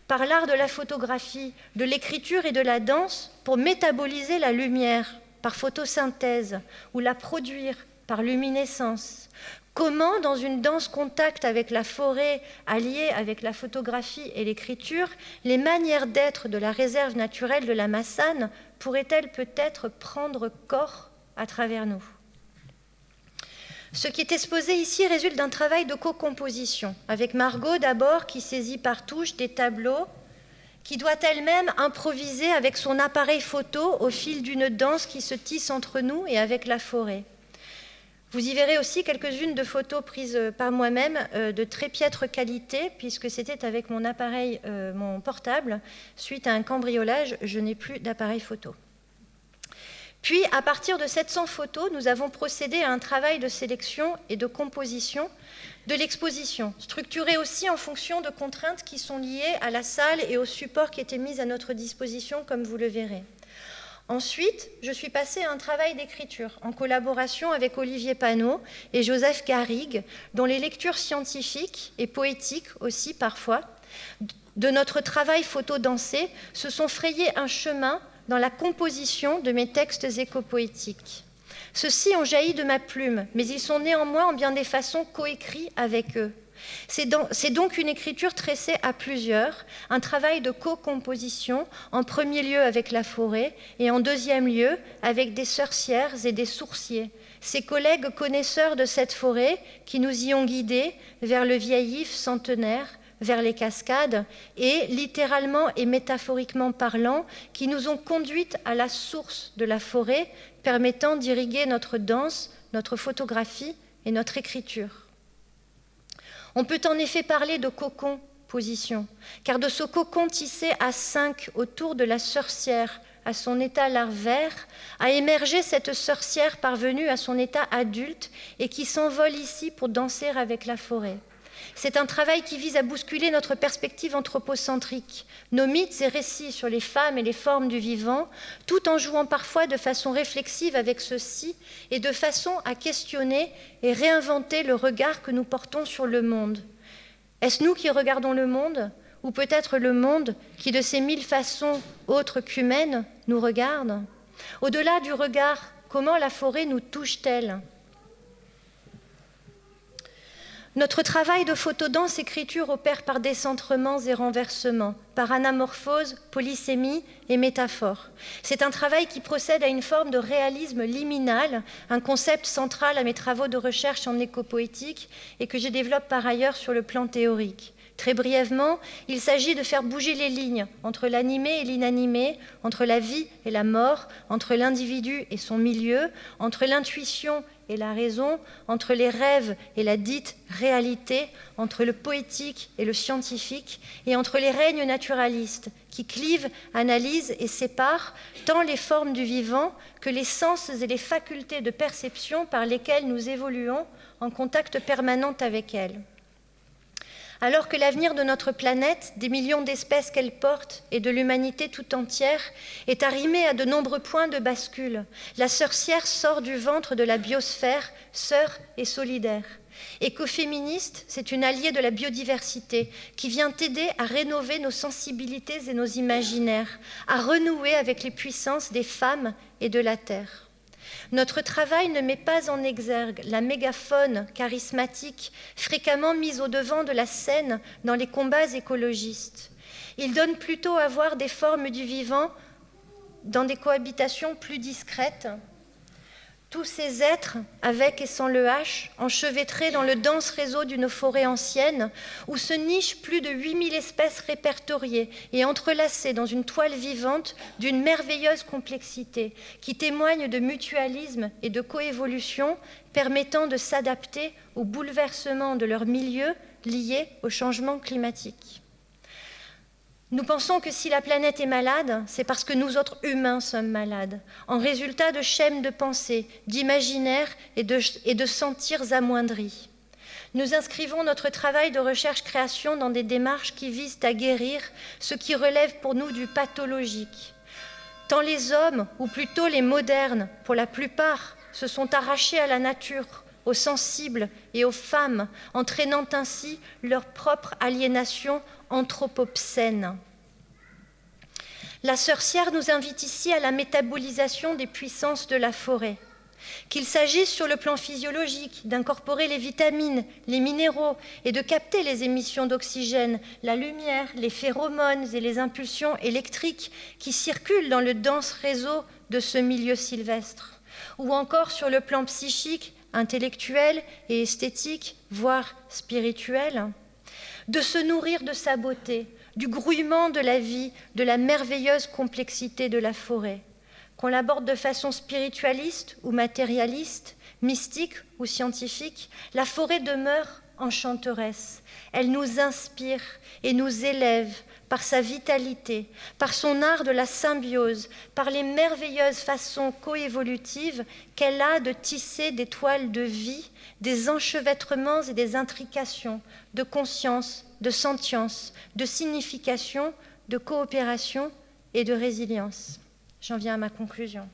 par l'art de la photographie, de l'écriture et de la danse pour métaboliser la lumière par photosynthèse ou la produire par luminescence? Comment, dans une danse contact avec la forêt, alliée avec la photographie et l'écriture, les manières d'être de la réserve naturelle de la Massane pourraient-elles peut-être prendre corps à travers nous? Ce qui est exposé ici résulte d'un travail de co-composition, avec Margot d'abord, qui saisit par touche des tableaux, qui doit elle-même improviser avec son appareil photo au fil d'une danse qui se tisse entre nous et avec la forêt. Vous y verrez aussi quelques-unes de photos prises par moi-même de très piètre qualité, puisque c'était avec mon appareil, mon portable. Suite à un cambriolage, je n'ai plus d'appareil photo. Puis, à partir de 700 photos, nous avons procédé à un travail de sélection et de composition de l'exposition, structurée aussi en fonction de contraintes qui sont liées à la salle et aux supports qui étaient mis à notre disposition, comme vous le verrez. Ensuite, je suis passée à un travail d'écriture en collaboration avec Olivier Panot et Joseph Garrigue, dont les lectures scientifiques et poétiques aussi parfois de notre travail photo-dansé se sont frayés un chemin dans la composition de mes textes éco-poétiques. Ceux-ci ont jailli de ma plume, mais ils sont néanmoins en bien des façons coécrits avec eux. C'est donc une écriture tressée à plusieurs, un travail de co-composition, en premier lieu avec la forêt et en deuxième lieu avec des sorcières et des sourciers, ces collègues connaisseurs de cette forêt qui nous y ont guidés vers le vieil if centenaire, vers les cascades et, littéralement et métaphoriquement parlant, qui nous ont conduites à la source de la forêt, permettant d'irriguer notre danse, notre photographie et notre écriture. On peut en effet parler de cocon-position, car de ce cocon tissé à 5 autour de la sorcière à son état larvaire, a émergé cette sorcière parvenue à son état adulte et qui s'envole ici pour danser avec la forêt. C'est un travail qui vise à bousculer notre perspective anthropocentrique, nos mythes et récits sur les femmes et les formes du vivant, tout en jouant parfois de façon réflexive avec ceux-ci et de façon à questionner et réinventer le regard que nous portons sur le monde. Est-ce nous qui regardons le monde, ou peut-être le monde qui, de ses 1000 façons autres qu'humaines, nous regarde? Au-delà du regard, comment la forêt nous touche-t-elle? Notre travail de photodanse-écriture opère par décentrements et renversements, par anamorphose, polysémie et métaphore. C'est un travail qui procède à une forme de réalisme liminal, un concept central à mes travaux de recherche en écopoétique et que je développe par ailleurs sur le plan théorique. Très brièvement, il s'agit de faire bouger les lignes entre l'animé et l'inanimé, entre la vie et la mort, entre l'individu et son milieu, entre l'intuition et la raison, entre les rêves et la dite réalité, entre le poétique et le scientifique, et entre les règnes naturalistes qui clivent, analysent et séparent tant les formes du vivant que les sens et les facultés de perception par lesquelles nous évoluons en contact permanent avec elles. Alors que l'avenir de notre planète, des millions d'espèces qu'elle porte et de l'humanité tout entière est arrimé à de nombreux points de bascule, la sorcière sort du ventre de la biosphère, sœur et solidaire. Écoféministe, c'est une alliée de la biodiversité qui vient aider à rénover nos sensibilités et nos imaginaires, à renouer avec les puissances des femmes et de la terre. Notre travail ne met pas en exergue la mégafaune charismatique fréquemment mise au devant de la scène dans les combats écologistes. Il donne plutôt à voir des formes du vivant dans des cohabitations plus discrètes. Tous ces êtres, avec et sans le H, enchevêtrés dans le dense réseau d'une forêt ancienne, où se nichent plus de 8000 espèces répertoriées et entrelacées dans une toile vivante d'une merveilleuse complexité, qui témoigne de mutualisme et de coévolution, permettant de s'adapter aux bouleversements de leur milieu liés au changement climatique. Nous pensons que si la planète est malade, c'est parce que nous autres humains sommes malades, en résultat de schèmes de pensée, d'imaginaire et de sentirs amoindris. Nous inscrivons notre travail de recherche-création dans des démarches qui visent à guérir ce qui relève pour nous du pathologique. Tant les hommes, ou plutôt les modernes, pour la plupart, se sont arrachés à la nature, aux sensibles et aux femmes, entraînant ainsi leur propre aliénation anthropopsène. La sorcière nous invite ici à la métabolisation des puissances de la forêt. Qu'il s'agisse sur le plan physiologique d'incorporer les vitamines, les minéraux et de capter les émissions d'oxygène, la lumière, les phéromones et les impulsions électriques qui circulent dans le dense réseau de ce milieu sylvestre, ou encore sur le plan psychique, intellectuel et esthétique, voire spirituel, de se nourrir de sa beauté, du grouillement de la vie, de la merveilleuse complexité de la forêt. Qu'on l'aborde de façon spiritualiste ou matérialiste, mystique ou scientifique, la forêt demeure enchanteresse. Elle nous inspire et nous élève par sa vitalité, par son art de la symbiose, par les merveilleuses façons coévolutives qu'elle a de tisser des toiles de vie, des enchevêtrements et des intrications, de conscience, de sentience, de signification, de coopération et de résilience. J'en viens à ma conclusion.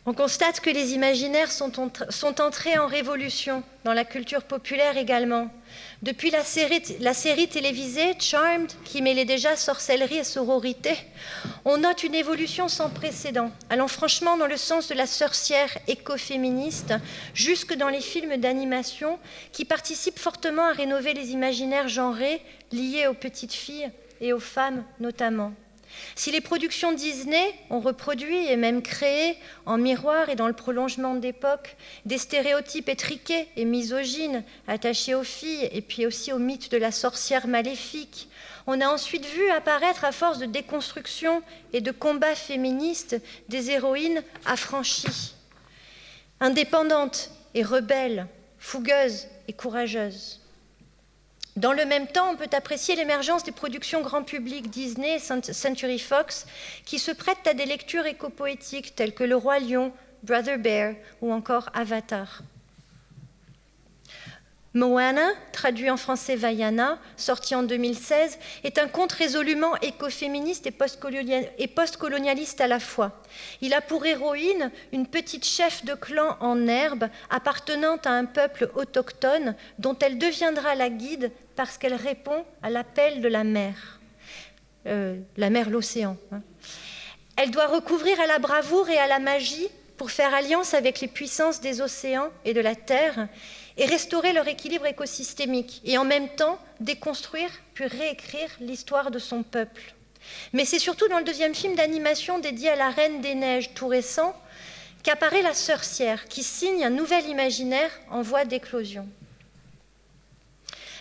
On constate que les imaginaires sont entrés en révolution dans la culture populaire également. Depuis la série télévisée Charmed, qui mêlait déjà sorcellerie et sororité, on note une évolution sans précédent, allant franchement dans le sens de la sorcière écoféministe, jusque dans les films d'animation qui participent fortement à rénover les imaginaires genrés liés aux petites filles et aux femmes notamment. Si les productions Disney ont reproduit et même créé, en miroir et dans le prolongement d'époque, des stéréotypes étriqués et misogynes attachés aux filles et puis aussi au mythe de la sorcière maléfique, on a ensuite vu apparaître, à force de déconstruction et de combats féministes, des héroïnes affranchies, indépendantes et rebelles, fougueuses et courageuses. Dans le même temps, on peut apprécier l'émergence des productions grand public Disney et Century Fox qui se prêtent à des lectures éco-poétiques telles que Le Roi Lion, Brother Bear ou encore Avatar. Moana, traduit en français Vaiana, sorti en 2016, est un conte résolument écoféministe et postcolonialiste à la fois. Il a pour héroïne une petite chef de clan en herbe appartenant à un peuple autochtone dont elle deviendra la guide parce qu'elle répond à l'appel de la mer, l'océan. Elle doit recourir à la bravoure et à la magie pour faire alliance avec les puissances des océans et de la terre et restaurer leur équilibre écosystémique, et en même temps déconstruire puis réécrire l'histoire de son peuple. Mais c'est surtout dans le deuxième film d'animation dédié à la Reine des Neiges, tout récent, qu'apparaît la sorcière, qui signe un nouvel imaginaire en voie d'éclosion.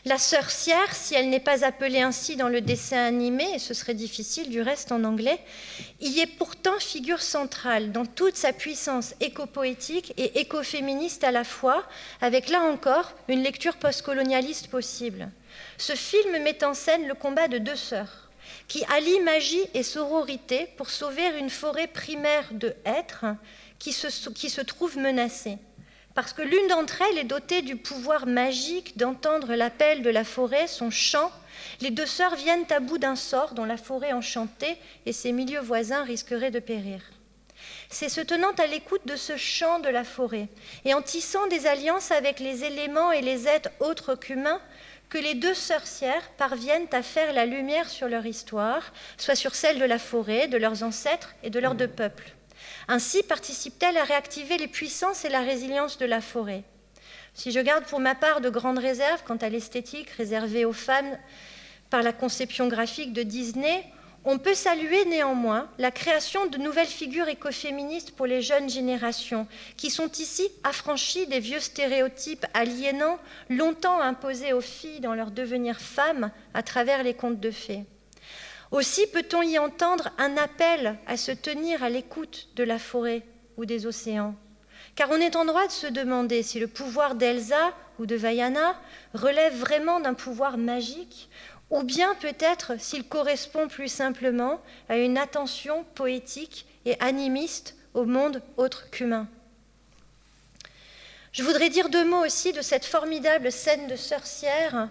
La sorcière, si elle n'est pas appelée ainsi dans le dessin animé, et ce serait difficile du reste en anglais, y est pourtant figure centrale dans toute sa puissance éco-poétique et écoféministe à la fois, avec là encore une lecture postcolonialiste possible. Ce film met en scène le combat de deux sœurs, qui allient magie et sororité pour sauver une forêt primaire de hêtres qui se trouve menacée. Parce que l'une d'entre elles est dotée du pouvoir magique d'entendre l'appel de la forêt, son chant, les deux sœurs viennent à bout d'un sort dont la forêt enchantée et ses milieux voisins risqueraient de périr. C'est se tenant à l'écoute de ce chant de la forêt et en tissant des alliances avec les éléments et les êtres autres qu'humains que les deux sorcières parviennent à faire la lumière sur leur histoire, soit sur celle de la forêt, de leurs ancêtres et de leurs deux peuples. Ainsi participent-elles à réactiver les puissances et la résilience de la forêt. Si je garde pour ma part de grandes réserves quant à l'esthétique réservée aux femmes par la conception graphique de Disney, on peut saluer néanmoins la création de nouvelles figures écoféministes pour les jeunes générations, qui sont ici affranchies des vieux stéréotypes aliénants longtemps imposés aux filles dans leur devenir femmes à travers les contes de fées. Aussi peut-on y entendre un appel à se tenir à l'écoute de la forêt ou des océans. Car on est en droit de se demander si le pouvoir d'Elsa ou de Vaiana relève vraiment d'un pouvoir magique, ou bien peut-être s'il correspond plus simplement à une attention poétique et animiste au monde autre qu'humain. Je voudrais dire deux mots aussi de cette formidable scène de sorcière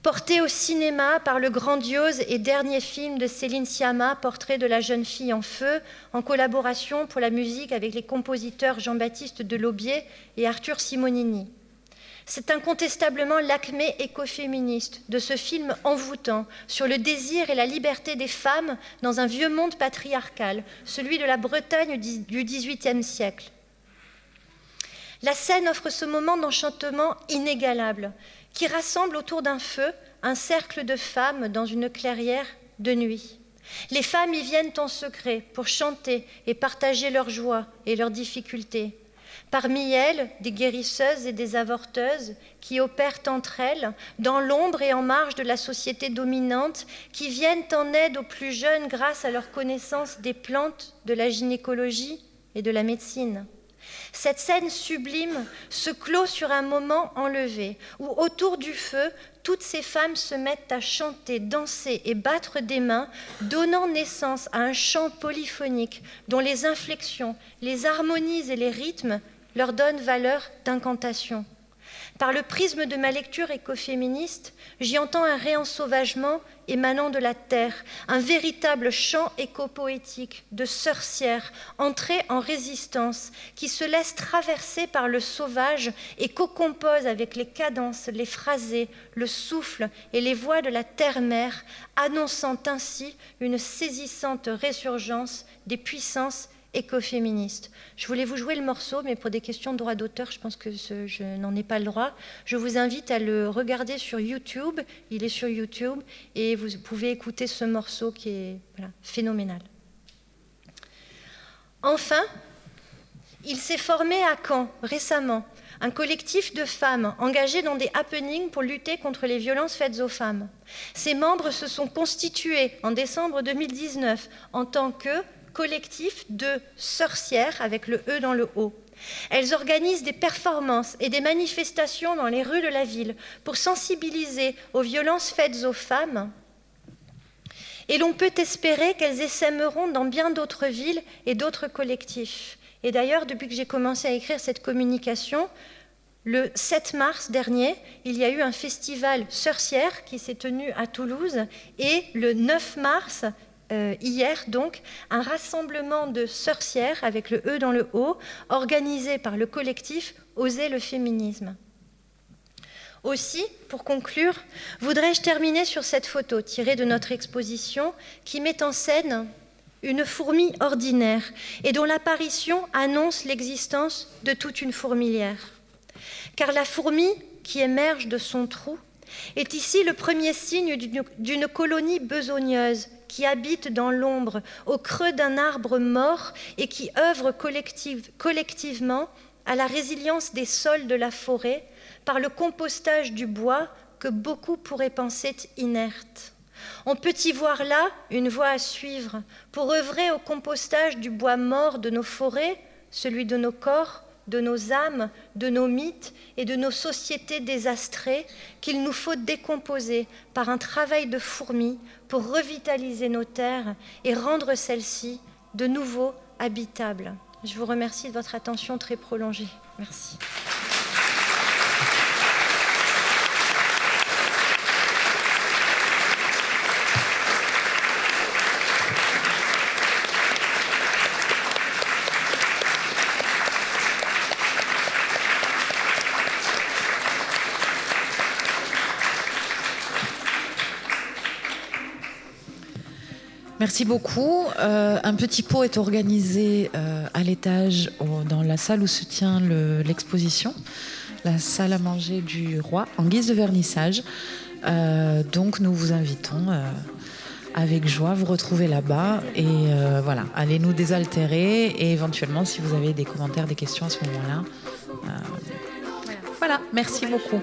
portée au cinéma par le grandiose et dernier film de Céline Sciamma, Portrait de la jeune fille en feu, en collaboration pour la musique avec les compositeurs Jean-Baptiste Delaubier et Arthur Simonini. C'est incontestablement l'acmé écoféministe de ce film envoûtant sur le désir et la liberté des femmes dans un vieux monde patriarcal, celui de la Bretagne du XVIIIe siècle. La scène offre ce moment d'enchantement inégalable qui rassemble autour d'un feu un cercle de femmes dans une clairière de nuit. Les femmes y viennent en secret pour chanter et partager leurs joies et leurs difficultés. Parmi elles, des guérisseuses et des avorteuses qui opèrent entre elles, dans l'ombre et en marge de la société dominante, qui viennent en aide aux plus jeunes grâce à leur connaissance des plantes, de la gynécologie et de la médecine. Cette scène sublime se clôt sur un moment enlevé, où autour du feu, toutes ces femmes se mettent à chanter, danser et battre des mains, donnant naissance à un chant polyphonique dont les inflexions, les harmonies et les rythmes leur donnent valeur d'incantation. Par le prisme de ma lecture écoféministe, j'y entends un réensauvagement émanant de la terre, un véritable chant éco-poétique de sorcières entrées en résistance, qui se laissent traverser par le sauvage et co-composent avec les cadences, les phrasés, le souffle et les voix de la terre-mère, annonçant ainsi une saisissante résurgence des puissances écoféministe. Je voulais vous jouer le morceau, mais pour des questions de droit d'auteur, je pense que je n'en ai pas le droit. Je vous invite à le regarder sur YouTube. Il est sur YouTube et vous pouvez écouter ce morceau qui est phénoménal. Enfin, il s'est formé à Caen, récemment, un collectif de femmes engagées dans des happenings pour lutter contre les violences faites aux femmes. Ses membres se sont constitués en décembre 2019 en tant que collectif de sorcières, avec le E dans le haut. Elles organisent des performances et des manifestations dans les rues de la ville pour sensibiliser aux violences faites aux femmes. Et l'on peut espérer qu'elles essaimeront dans bien d'autres villes et d'autres collectifs. Et d'ailleurs, depuis que j'ai commencé à écrire cette communication, le 7 mars dernier, il y a eu un festival sorcière qui s'est tenu à Toulouse, et le 9 mars, hier donc, un rassemblement de sorcières, avec le E dans le haut, organisé par le collectif Oser le féminisme. Aussi, pour conclure, voudrais-je terminer sur cette photo tirée de notre exposition qui met en scène une fourmi ordinaire et dont l'apparition annonce l'existence de toute une fourmilière. Car la fourmi qui émerge de son trou est ici le premier signe d'une colonie besogneuse qui habite dans l'ombre, au creux d'un arbre mort et qui œuvre collectivement à la résilience des sols de la forêt par le compostage du bois que beaucoup pourraient penser inerte. On peut y voir là une voie à suivre pour œuvrer au compostage du bois mort de nos forêts, celui de nos corps, de nos âmes, de nos mythes et de nos sociétés désastrées qu'il nous faut décomposer par un travail de fourmi pour revitaliser nos terres et rendre celles-ci de nouveau habitables. Je vous remercie de votre attention très prolongée. Merci. Merci beaucoup. Un petit pot est organisé à l'étage dans la salle où se tient l'exposition, la salle à manger du roi, en guise de vernissage. Donc nous vous invitons avec joie à vous retrouver là-bas et voilà, allez nous désaltérer et éventuellement si vous avez des commentaires, des questions à ce moment-là. Voilà, merci beaucoup.